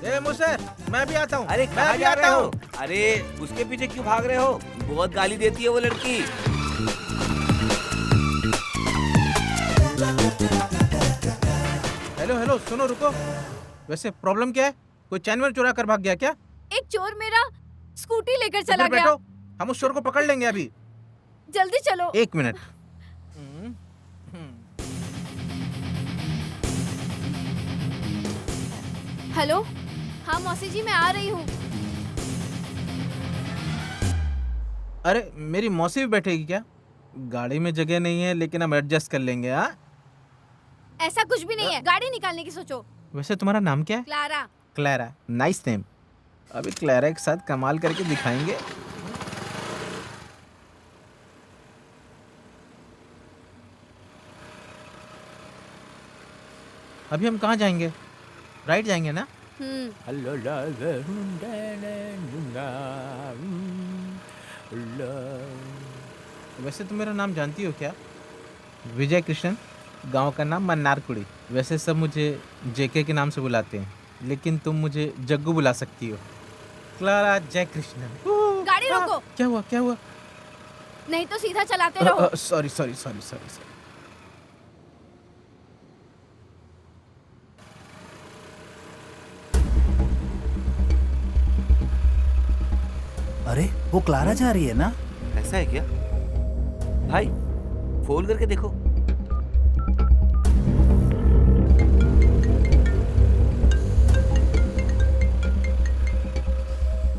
ए मुसर, मैं भी आता हूँ। अरे कहाँ जा रहे हो? अरे उसके पीछे क्यों भाग रहे हो? बहुत गाली देती है वो लड़की। हेलो हेलो, सुनो रुको। वैसे प्रॉब्लम क्या है? कोई चैन वैन चुरा कर भाग गया क्या? एक चोर मेरा स्कूटी लेकर तो चला फिर गया। बैठो, हम उस चोर को पकड़ लेंगे अभी। जल्दी चलो। 1 मिनट। हेलो, हाँ मौसी जी, मैं आ रही हूँ। अरे मेरी मौसी भी बैठेगी क्या? गाड़ी में जगह नहीं है, लेकिन हम एडजस्ट कर लेंगे। हाँ, ऐसा कुछ भी नहीं है, गाड़ी निकालने की सोचो। वैसे तुम्हारा नाम क्या है? क्लारा। Clara, nice name. अभी क्लैरा के साथ कमाल करके दिखाएंगे। अभी हम कहाँ जाएंगे? राइट जाएंगे ना? वैसे तुम मेरा नाम जानती हो क्या? विजय कृष्णन, गांव का नाम मन्नारकुड़ी। वैसे सब मुझे जेके के नाम से बुलाते हैं, लेकिन तुम मुझे जग्गू बुला सकती हो। क्लारा जय कृष्णन। गाड़ी रोको। क्या हुआ क्या हुआ? नहीं तो सीधा चलाते रहो। Sorry sorry sorry sorry sorry. अरे वो क्लारा जा रही है ना? ऐसा है क्या? भाई फोन करके देखो।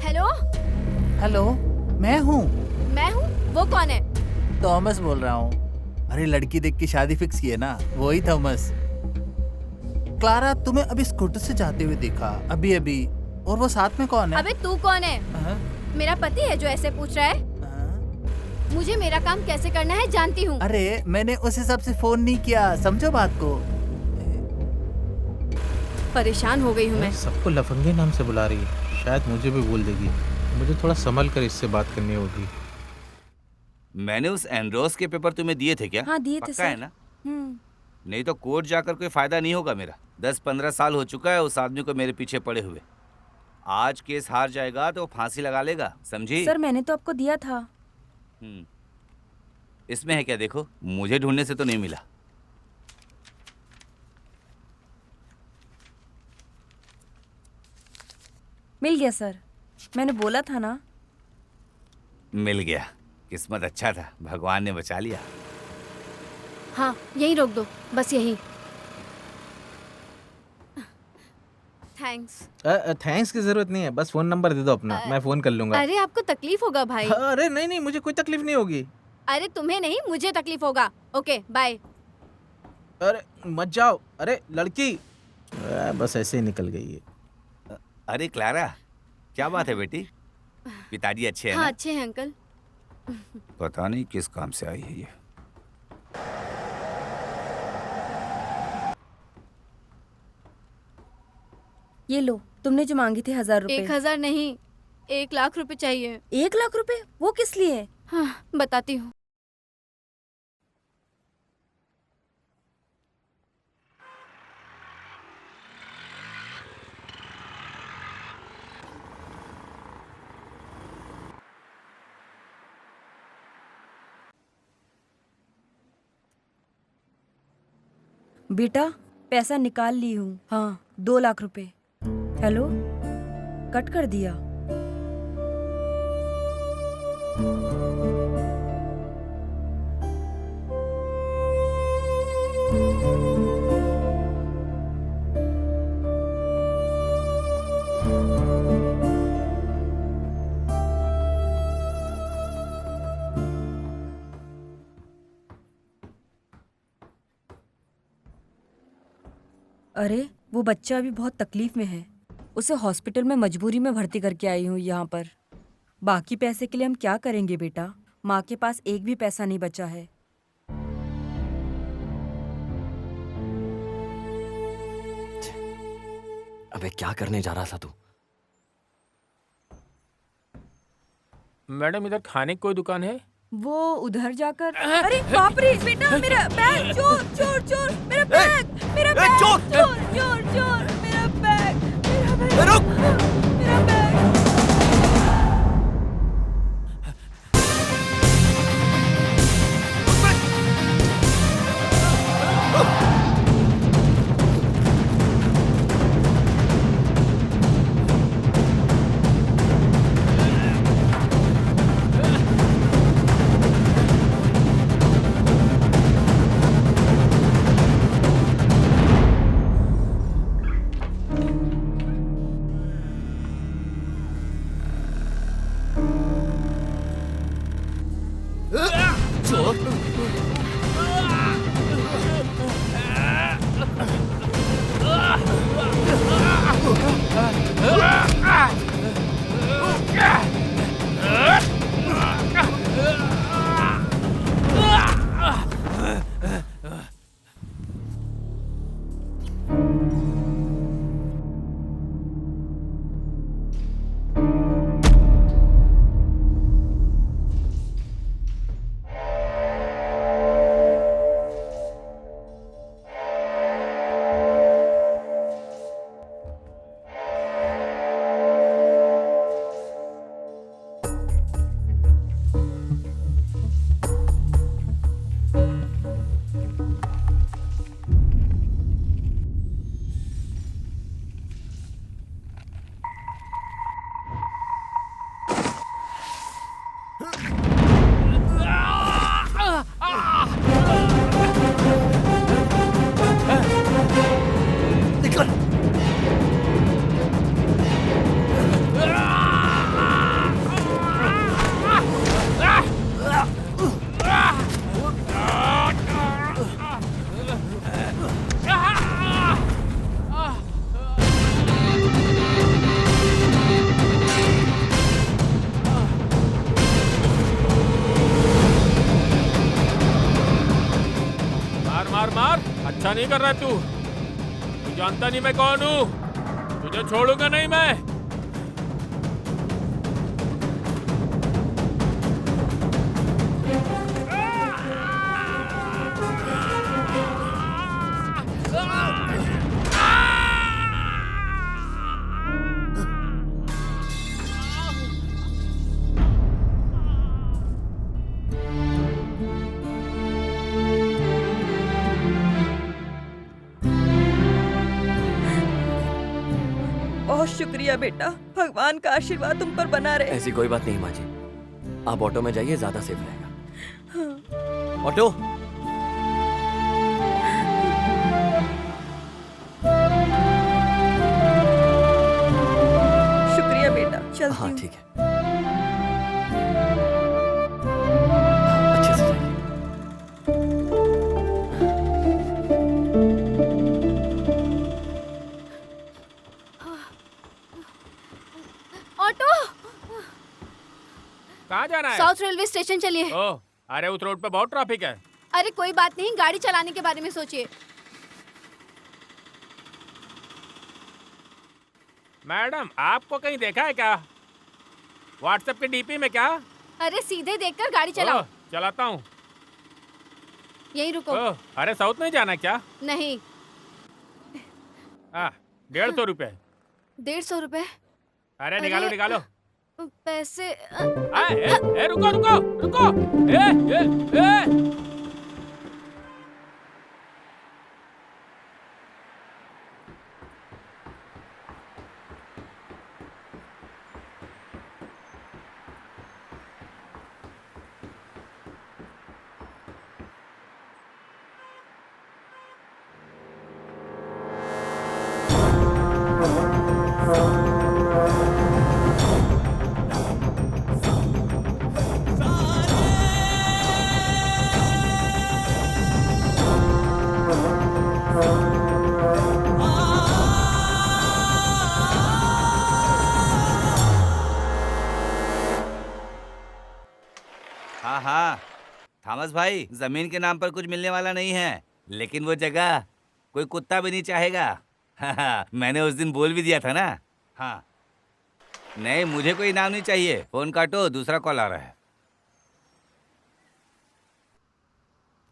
हेलो। हेलो, मैं हूँ। मैं हूँ? वो कौन है? थॉमस बोल रहा हूँ। अरे लड़की देख के शादी फिक्स की है ना, वही थॉमस। क्लारा तुम्हें अभी स्कूटर से जाते हुए देखा अभी अभी। और वो साथ में कौन है? अबे तू कौन है? मेरा पति है जो ऐसे पूछ रहा है। मुझे मेरा काम कैसे करना है जानती हूँ। अरे मैंने उस हिसाब से फोन नहीं किया, समझो बात को। परेशान हो गई हूँ मैं। सबको लफंगे नाम से बुला रही है, शायद मुझे भी बोल देगी। मुझे थोड़ा संभल कर इससे बात करनी होगी। मैंने उस एंड्रोस के पेपर तुम्हें दिए थे क्या? हाँ दिए थे पक्का सर। है ना? नहीं तो कोर्ट जाकर कोई फायदा नहीं होगा मेरा। 10-15 साल हो चुका है उस आदमी को मेरे पीछे पड़े हुए। आज केस हार जाएगा तो फांसी लगा लेगा, समझी? सर मैंने तो आपको दिया था। इसमें है क्या देखो, मुझे ढूंढने से तो नहीं मिला। मिल गया सर, मैंने बोला था ना। मिल गया, किस्मत अच्छा था, भगवान ने बचा लिया। हाँ यहीं रोक दो, बस यहीं। थैंक्स। थैंक्स की जरूरत नहीं है, बस फोन नंबर दे दो अपना, मैं फोन कर लूंगा। अरे आपको तकलीफ होगा भाई। अरे नहीं नहीं, मुझे कोई तकलीफ नहीं होगी। अरे तुम्हें नहीं, मुझे तकलीफ होगा। Okay bye. अरे मत जाओ। अरे लड़की बस ऐसे ही निकल गई है। अरे क्लारा, क्या बात है बेटी? पिताजी अच्छे हैं हाँ ना? अच्छे हैं अंकल। पता नहीं किस काम से आई है ये। ये लो, तुमने जो मांगी थी 1000 रुपए। 1000 नहीं, 1 लाख रुपए चाहिए। 1 लाख रुपए? वो किस लिए? हाँ बताती हूँ। बेटा पैसा निकाल ली हूँ। हाँ 2 लाख रुपए। हेलो, कट कर दिया। अरे वो बच्चा अभी बहुत तकलीफ में है, उसे हॉस्पिटल में मजबूरी में भर्ती करके आई हूँ यहाँ पर। बाकी पैसे के लिए हम क्या करेंगे बेटा? माँ के पास एक भी पैसा नहीं बचा है। अबे क्या करने जा रहा था तू? मैडम इधर खाने की कोई दुकान है? वो उधर जाकर। अरे बाप रे बेटा, मेरा बैग! चोर चोर चोर! मेरा बैग! मेरा बैग! चोर चोर चोर! मेरा बैग! मेरा बैग! मेरा बैग! कर रहा है तू जानता नहीं मैं कौन हूँ। तुझे छोड़ूंगा नहीं मैं। बहुत शुक्रिया बेटा, भगवान का आशीर्वाद तुम पर बना रहे। ऐसी कोई बात नहीं माँ जी, आप ऑटो में जाइए, ज्यादा सेफ रहेगा। ऑटो। शुक्रिया बेटा, चलती हाँ हूँ। ठीक है, अच्छे से जाइए। ऑटो, कहाँ जाना है? साउथ रेलवे स्टेशन चलिए। ओह, अरे उस रोड पे बहुत ट्रैफिक है। अरे कोई बात नहीं, गाड़ी चलाने के बारे में सोचिए। मैडम, आपको कहीं देखा है क्या? व्हाट्सएप के डीपी में क्या? अरे सीधे देखकर गाड़ी चलाओ। ओह, चलाता हूँ। यहीं रुको। ओह, अरे साउथ नहीं जाना क्या? नहीं। 150 रुपए। 150 रुपए? अरे निकालो निकालो। पैसे रुको रुको रुको। ए। हाँ हाँ थॉमस भाई, जमीन के नाम पर कुछ मिलने वाला नहीं है, लेकिन वो जगह कोई कुत्ता भी नहीं चाहेगा। हाँ, मैंने उस दिन बोल भी दिया था ना। हाँ नहीं, मुझे कोई इनाम नहीं चाहिए। फोन काटो, दूसरा कॉल आ रहा है।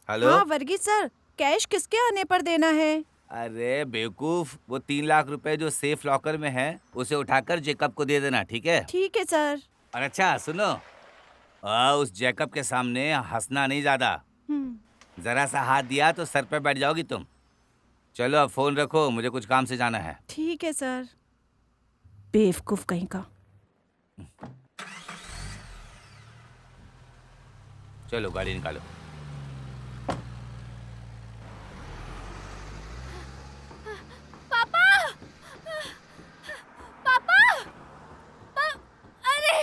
हेलो। हाँ वर्गीस सर, कैश किसके आने पर देना है? अरे बेवकूफ, वो 3 लाख रुपए जो सेफ लॉकर में है उसे उठाकर जेकब को दे देना, ठीक है? ठीक है सर। और अच्छा सुनो, उस जेकब के सामने हंसना नहीं ज्यादा। जरा सा हाथ दिया तो सर पे बैठ जाओगी तुम। चलो अब फोन रखो, मुझे कुछ काम से जाना है। ठीक है सर। बेवकूफ कहीं का। चलो गाड़ी निकालो। पापा, पापा, अरे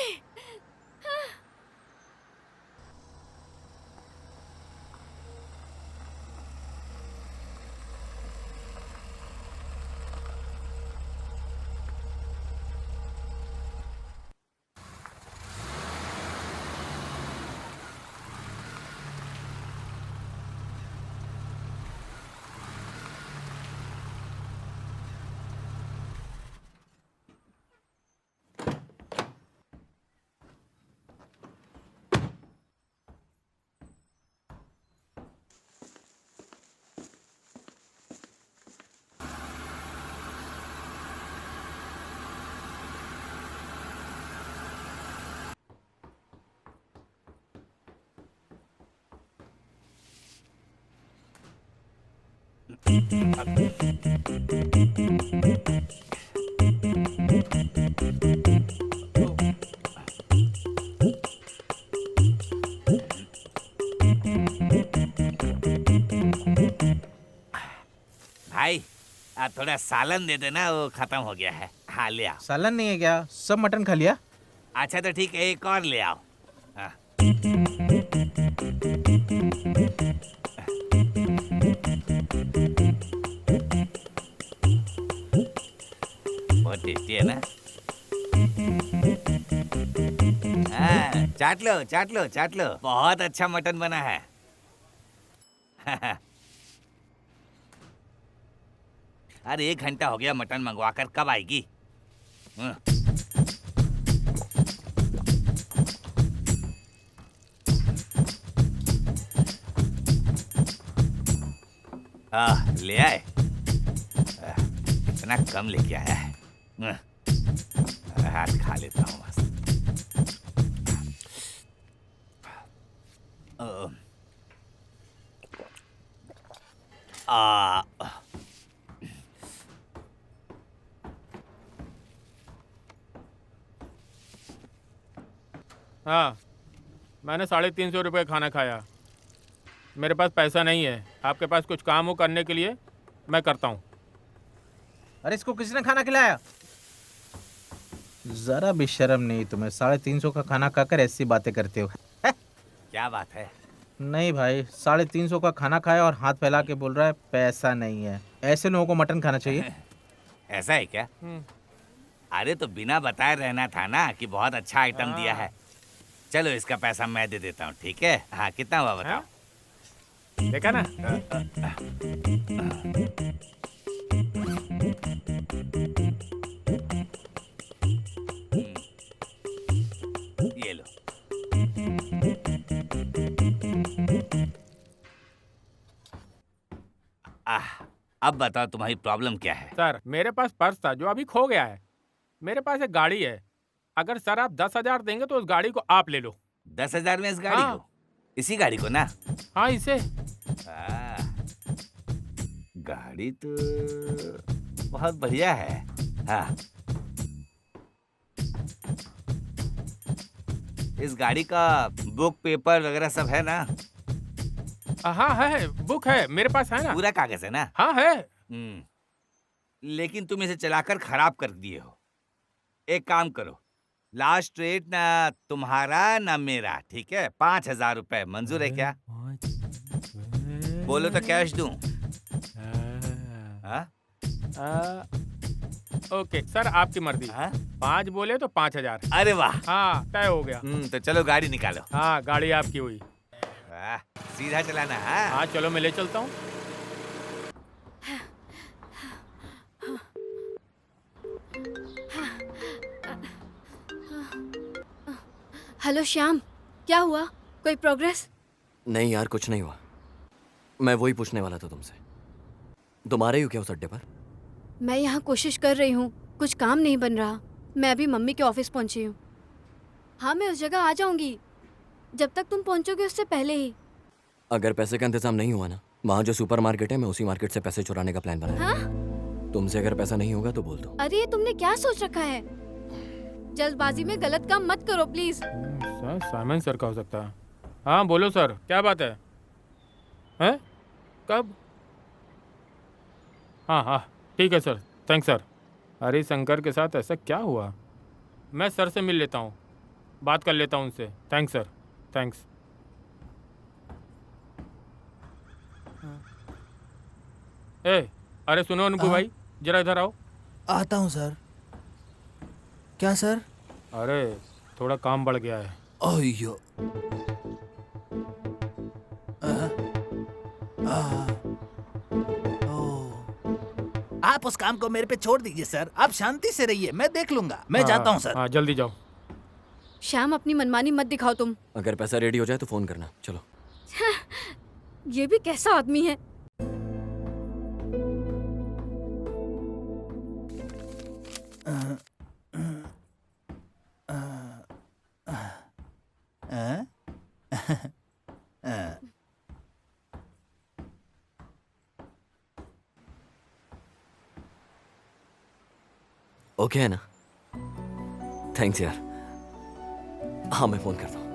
भाई थोड़ा सालन दे देना, वो खत्म हो गया है। हाँ ले आओ। सालन नहीं है क्या? सब मटन खा लिया? अच्छा तो ठीक है, एक और ले आओ। हाँ। बहुत टेस्टी है ना? चाट लो चाट लो चाट लो, बहुत अच्छा मटन बना है। अरे 1 घंटा हो गया मटन मंगवा कर, कब आएगी? ले आए। इतना कम लेके आया है। हाथ खा लेता हूँ बस। हाँ, मैंने 350 रुपये खाना खाया। मेरे पास पैसा नहीं है। आपके पास कुछ काम हो करने के लिए, मैं करता हूँ। अरे इसको किसने खाना खिलाया? जरा भी शर्म नहीं तुम्हें? 350 का खाना खाकर ऐसी बातें करते हो? क्या बात है? नहीं भाई, 350 का खाना खाया और हाथ फैला के बोल रहा है पैसा नहीं है। ऐसे लोगों को मटन खाना चाहिए। ऐसा है क्या? अरे तो बिना बताए रहना था ना कि बहुत अच्छा आइटम दिया है। चलो इसका पैसा मैं दे देता हूँ, ठीक है? हाँ, कितना हुआ बताओ? देखा ना? ये लो। अब बताओ तुम्हारी प्रॉब्लम क्या है? सर, मेरे पास पर्स था जो अभी खो गया है। मेरे पास एक गाड़ी है। अगर सर आप 10,000 देंगे तो उस गाड़ी को आप ले लो। 10,000 में इस गाड़ी को? इसी गाड़ी को ना? हाँ, इसे। गाड़ी तो बहुत बढ़िया है। हाँ, इस गाड़ी का बुक पेपर वगैरह सब है ना? हाँ है, बुक है, मेरे पास है ना। पूरा कागज है ना? हाँ है। लेकिन तुम इसे चलाकर खराब कर दिए हो। एक काम करो, लास्ट रेट ना तुम्हारा ना मेरा, ठीक है? 5,000 रुपए मंजूर है क्या? बोलो तो कैश दूं? ओके सर, आपकी मर्जी। 5 बोले तो 5,000। अरे वाह! हाँ, तय हो गया। तो चलो गाड़ी निकालो। हाँ, गाड़ी आपकी हुई। सीधा चलाना है। हाँ चलो, मैं ले चलता हूँ। हेलो श्याम, क्या हुआ? कोई प्रोग्रेस? नहीं यार, कुछ नहीं हुआ। मैं वही पूछने वाला था तुमसे। तुम आ रही हो क्या उस अड्डे पर? मैं यहाँ कोशिश कर रही हूँ, कुछ काम नहीं बन रहा। मैं अभी मम्मी के ऑफिस पहुँची हूँ। हाँ, मैं उस जगह आ जाऊँगी जब तक तुम पहुँचोगे उससे पहले ही। अगर पैसे का इंतजाम नहीं हुआ ना, वहाँ जो सुपरमार्केट है, मैं उसी मार्केट से पैसे चुराने का प्लान बनाया। हाँ? तुमसे अगर पैसा नहीं होगा तो बोल दो। अरे तुमने क्या सोच रखा है? जल्दबाजी में गलत काम मत करो प्लीज। सर, साइमन सर का हो सकता है। हाँ बोलो सर, क्या बात है? हैं? कब? हाँ हाँ, ठीक है सर, थैंक्स सर। हरी शंकर के साथ ऐसा क्या हुआ? मैं सर से मिल लेता हूँ, बात कर लेता हूँ उनसे। Thanks sir, thanks. अरे सुनो अनूप भाई, जरा इधर आओ। आता हूँ सर। क्या सर? अरे थोड़ा काम बढ़ गया है। अयो। आप उस काम को मेरे पे छोड़ दीजिए सर। आप शांति से रहिए, मैं देख लूंगा। मैं जाता हूँ सर। हाँ, जल्दी जाओ। श्याम, अपनी मनमानी मत दिखाओ तुम। अगर पैसा रेडी हो जाए तो फोन करना। चलो। ये भी कैसा आदमी है? ओके है ना? थैंक्स यार। हाँ, मैं फोन करता हूँ।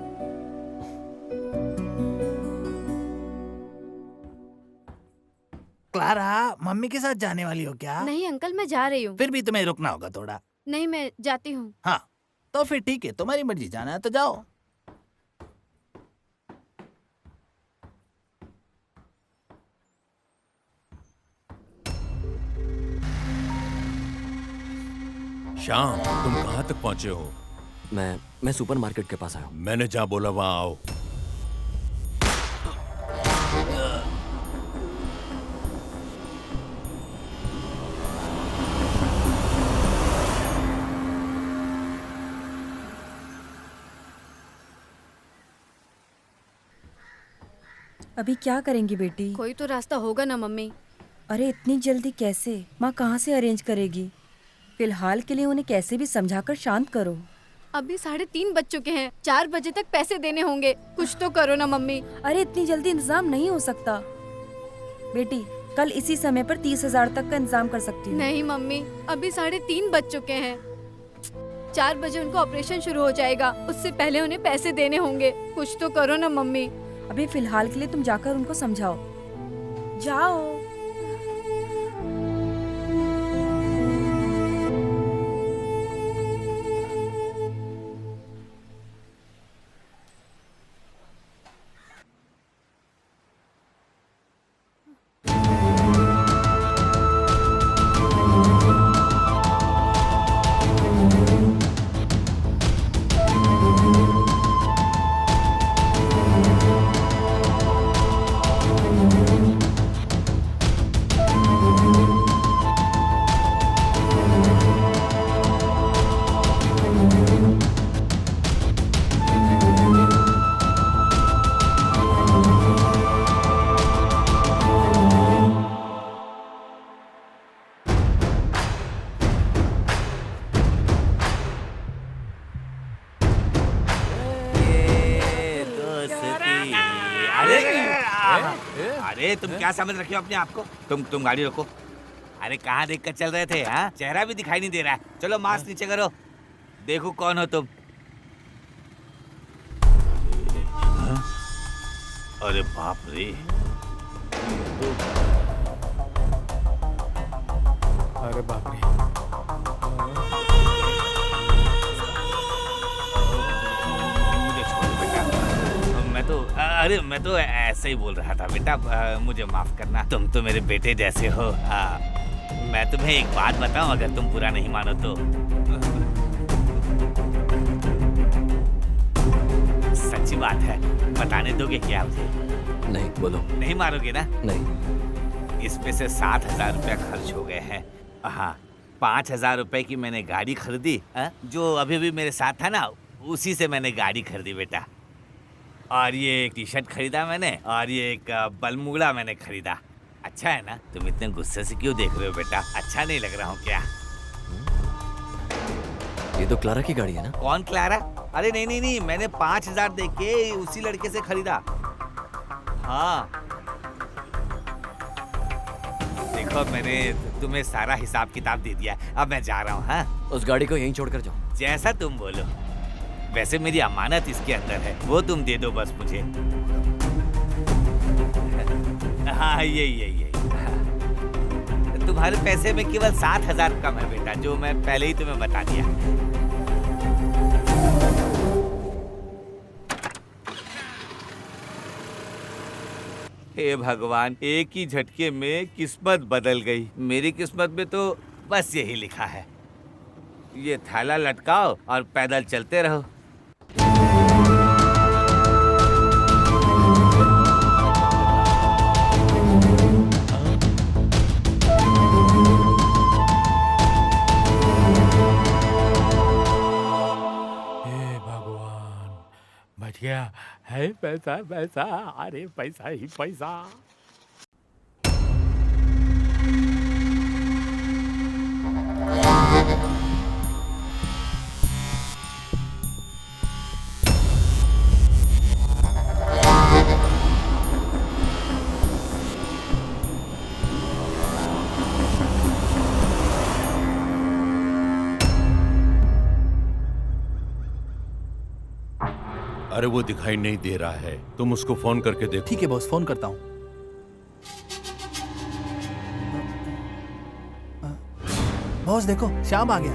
क्लारा, मम्मी के साथ जाने वाली हो क्या? नहीं अंकल, मैं जा रही हूँ। फिर भी तुम्हें रुकना होगा थोड़ा। नहीं, मैं जाती हूँ। हाँ तो फिर ठीक है, तुम्हारी मर्जी, जाना है तो जाओ। श्याम, तुम कहाँ तक पहुँचे हो? मैं सुपरमार्केट के पास आया हूँ। मैंने जहाँ बोला वहाँ आओ। अभी क्या करेंगी बेटी? कोई तो रास्ता होगा ना मम्मी। अरे इतनी जल्दी कैसे? माँ कहाँ से अरेंज करेगी? फिलहाल के लिए उन्हें कैसे भी समझाकर शांत करो। अभी 3:30 बज चुके हैं, 4 बजे तक पैसे देने होंगे। कुछ तो करो ना मम्मी। अरे इतनी जल्दी इंतजाम नहीं हो सकता बेटी। कल इसी समय पर 30,000 तक का इंतजाम कर सकती हूँ। नहीं मम्मी, अभी 3:30 बज चुके हैं। 4 बजे उनका ऑपरेशन शुरू हो जाएगा, उससे पहले उन्हें पैसे देने होंगे। कुछ तो करो ना मम्मी। अभी फिलहाल के लिए तुम जाकर उनको समझाओ। जाओ। अरे तुम क्या समझ रखे हो अपने आप को? तुम गाड़ी रोको। अरे कहाँ देख कर चल रहे थे? हाँ, चेहरा भी दिखाई नहीं दे रहा है। चलो मास्क नीचे करो, देखो कौन हो तुम। अरे बाप रे। अरे बाप रे। मुझे छोड़ दो बेटा। मैं तो ऐसे ही बोल रहा था बेटा, मुझे माफ करना। तुम तो मेरे बेटे जैसे हो। मैं तुम्हें एक बात बताऊं, अगर तुम बुरा नहीं मानो तो। सच्ची बात है, बताने दोगे क्या मुझे? नहीं, बोलो। नहीं मारोगे ना? नहीं। इसमें से 7,000 रुपया खर्च हो गए हैं। हाँ, 5,000 रुपए की मैंने गाड़ी खरीदी। जो अभी भी मेरे साथ था ना, उसी से मैंने गाड़ी खरीदी बेटा। और ये एक टी शर्ट खरीदा मैंने, और ये एक बलमुगड़ा मैंने खरीदा। अच्छा है ना? तुम इतने गुस्से से क्यों देख रहे हो बेटा? अच्छा नहीं लग रहा हूँ क्या? ये तो क्लारा की गाड़ी है ना? कौन क्लारा? अरे नहीं, मैंने 5,000 दे के उसी लड़के से खरीदा। हाँ, देखो मैंने तुम्हें सारा हिसाब किताब दे दिया। अब मैं जा रहा हूँ। हाँ, उस गाड़ी को यहीं छोड़कर जाओ। जैसा तुम बोलो। वैसे मेरी अमानत इसके अंदर है, वो तुम दे दो बस मुझे। हाँ, यही। तुम्हारे पैसे में केवल 7,000 कम है बेटा, जो मैं पहले ही तुम्हें बता दिया। हे भगवान, एक ही झटके में किस्मत बदल गई। मेरी किस्मत में तो बस यही लिखा है, ये थैला लटकाओ और पैदल चलते रहो। हे भगवान, बच गया है पैसा। अरे पैसा ही पैसा। अरे वो दिखाई नहीं दे रहा है, तुम उसको फोन करके देखो। ठीक है बॉस, फोन करता हूँ। बॉस देखो, श्याम आ गया।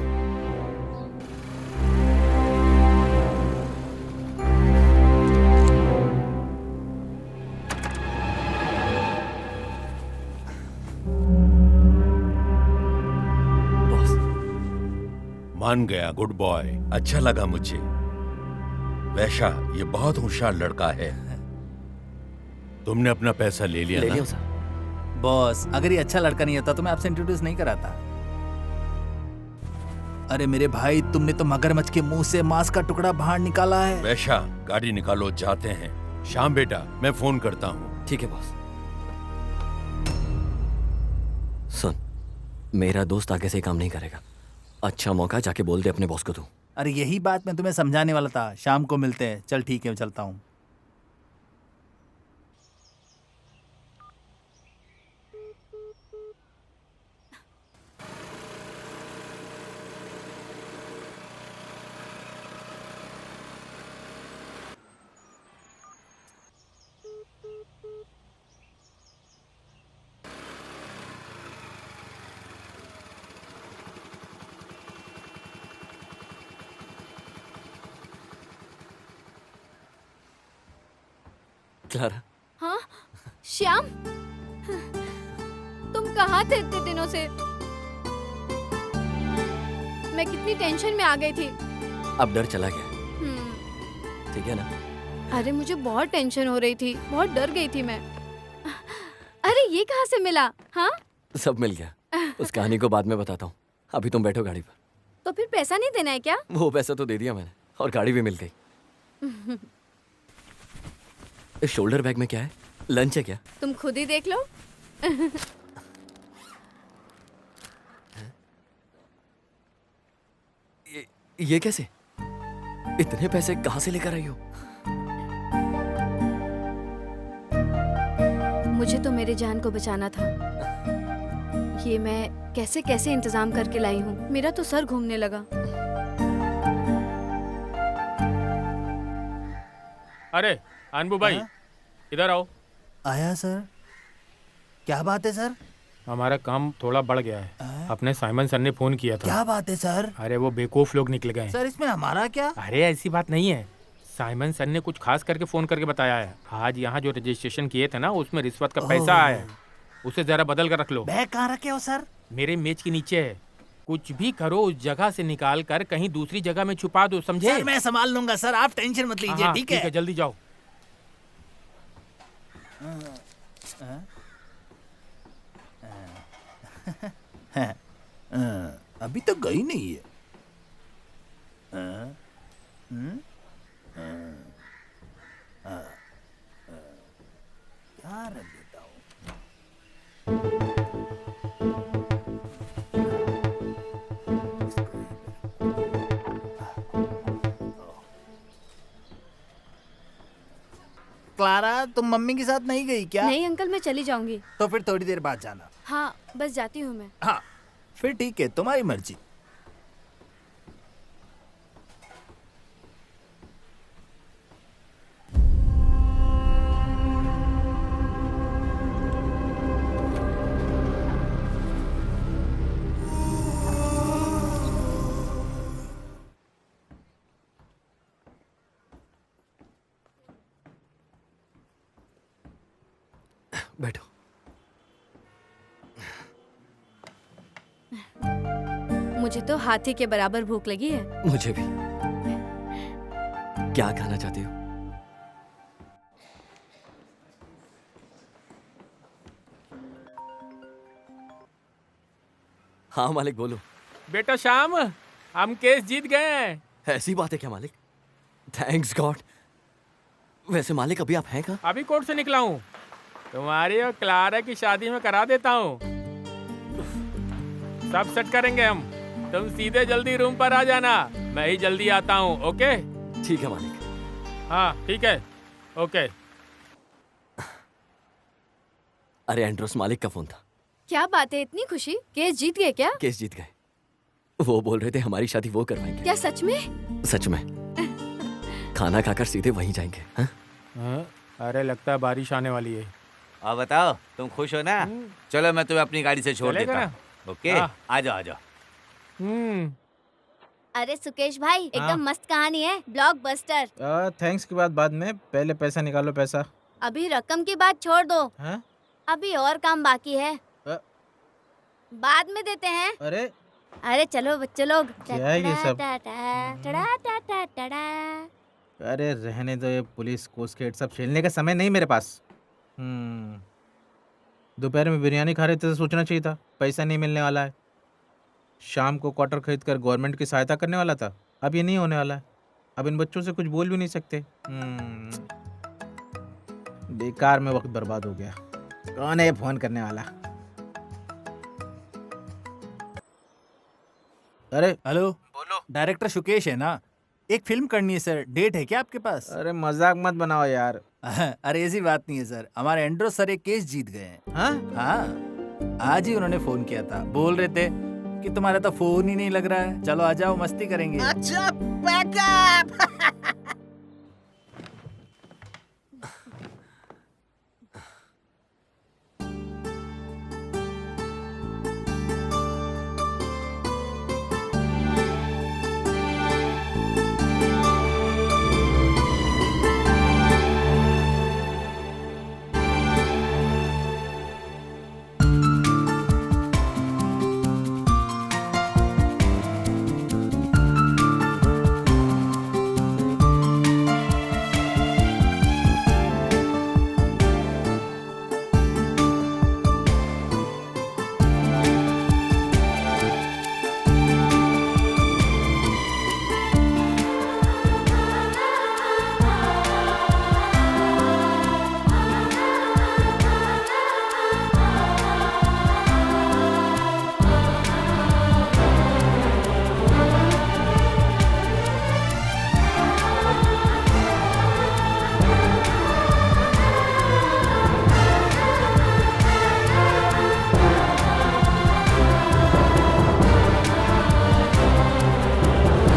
बॉस, मान गया, गुड बॉय, अच्छा लगा मुझे। वैशा, ये बहुत होशियार लड़का है। तुमने अपना पैसा ले लिया ना? सर। बॉस, अगर ये अच्छा लड़का नहीं होता तो मैं आपसे इंट्रोड्यूस नहीं कराता। अरे मेरे भाई, तुमने तो मगरमच्छ के मुंह से मांस का टुकड़ा बाहर निकाला है। वैशा, गाड़ी निकालो, जाते हैं। श्याम बेटा, मैं फोन करता हूँ। ठीक है बॉस। सुन, मेरा दोस्त आगे से काम नहीं करेगा। अच्छा मौका, जाके बोल दे अपने बॉस को तू। अरे यही बात मैं तुम्हें समझाने वाला था। शाम को मिलते हैं। चल ठीक है, मैं चलता हूँ। क्लारा, हाँ श्याम, तुम कहाँ थे इतने दिनों से? मैं कितनी टेंशन में आ गई थी। अब डर चला गया, हम्म, ठीक है ना? अरे मुझे बहुत टेंशन हो रही थी, बहुत डर गई थी मैं। अरे ये कहाँ से मिला? हाँ सब मिल गया। उस कहानी को बाद में बताता हूँ, अभी तुम बैठो गाड़ी पर। तो फिर पैसा नहीं देना है क्या? वो पैसा तो दे दिया मैंने, और गाड़ी भी मिल गई। इस शोल्डर बैग में क्या है? लंच है क्या? तुम खुद ही देख लो। ये कैसे? इतने पैसे कहाँ से लेकर आई हो? मुझे तो मेरी जान को बचाना था। ये मैं कैसे कैसे इंतजाम करके लाई हूँ। मेरा तो सर घूमने लगा। अरे अनबू भाई, इधर आओ। आया सर। क्या बात है सर? हमारा काम थोड़ा बढ़ गया है। अपने साइमन सर ने फोन किया था। क्या बात है सर? अरे वो बेवकूफ लोग निकल गए हैं। सर इसमें हमारा क्या? अरे ऐसी बात नहीं है। साइमन सर ने कुछ खास करके फोन करके बताया है। आज यहाँ जो रजिस्ट्रेशन किए थे ना, उसमें रिश्वत का पैसा आया है। उसे जरा बदल कर रख लो। बैग कहाँ रखे हो सर? मेरे मेज के नीचे है। कुछ भी करो, उस जगह से निकाल कर कहीं दूसरी जगह में छुपा दो, समझे? सर मैं संभाल लूंगा सर, आप टेंशन मत लीजिए। हाँ, ठीक है? जल्दी जाओ। अभी तक गई नहीं है। क्या रख देता हूँ? क्लारा, तुम मम्मी के साथ नहीं गई क्या? नहीं अंकल, मैं चली जाऊंगी। तो फिर थोड़ी देर बाद जाना। हाँ बस जाती हूँ मैं। हाँ फिर ठीक है, तुम्हारी मर्जी। बैठो। मुझे तो हाथी के बराबर भूख लगी है। मुझे भी। क्या खाना चाहती हो? हाँ मालिक, बोलो। बेटा श्याम, हम केस जीत गए हैं। ऐसी बात है क्या मालिक? Thanks God. वैसे मालिक अभी आप हैं कहाँ? अभी कोर्ट से निकला हूँ। तुम्हारी और क्लारा की शादी में करा देता हूँ। सब सेट करेंगे हम। तुम सीधे जल्दी रूम पर आ जाना, मैं ही जल्दी आता हूँ। ओके? ठीक है मालिक। हाँ ठीक है, ओके। अरे एंड्रोस मालिक का फोन था। क्या बात है, इतनी खुशी? केस जीत गए क्या? केस जीत गए। वो बोल रहे थे हमारी शादी वो करवाएंगे। क्या सच में? सच में। खाना खाकर सीधे वहीं जाएंगे। हाँ? हाँ? अरे लगता है बारिश आने वाली है। और बताओ, तुम खुश हो ना? चलो मैं तुम्हें अपनी गाड़ी से छोड़ चलेगा देता ना? हूँ। ओके, हाँ। आ जाओ आ जाओ। अरे सुकेश भाई, हाँ। एकदम मस्त कहानी है, ब्लॉकबस्टर। थैंक्स की बात बाद में, पहले पैसा निकालो। पैसा अभी रकम की बात छोड़ दो, हाँ? अभी और काम बाकी है, बाद में देते हैं। अरे अरे चलो बच्चे लोग। क्या है ये सब? टड़ा, टड़ा, टड़ा। अरे रहने दो, ये पुलिस कोस्ट सब खेलने का समय नहीं मेरे पास। दोपहर में बिरयानी खा रहे थे तो सोचना चाहिए था, पैसा नहीं मिलने वाला है। शाम को क्वार्टर खरीद कर गवर्नमेंट की सहायता करने वाला था, अब ये नहीं होने वाला है। अब इन बच्चों से कुछ बोल भी नहीं सकते। बेकार में वक्त बर्बाद हो गया। कौन है ये फोन करने वाला? अरे हेलो, बोलो। डायरेक्टर शुकेश है ना? एक फिल्म करनी है सर, डेट है क्या आपके पास? अरे मजाक मत बनाओ यार। अरे ऐसी बात नहीं है सर, हमारे एंड्रो सर एक केस जीत गए हैं। हाँ? हाँ, आज ही उन्होंने फोन किया था, बोल रहे थे कि तुम्हारा तो फोन ही नहीं लग रहा है, चलो आ जाओ मस्ती करेंगे। अच्छा, बैकअप।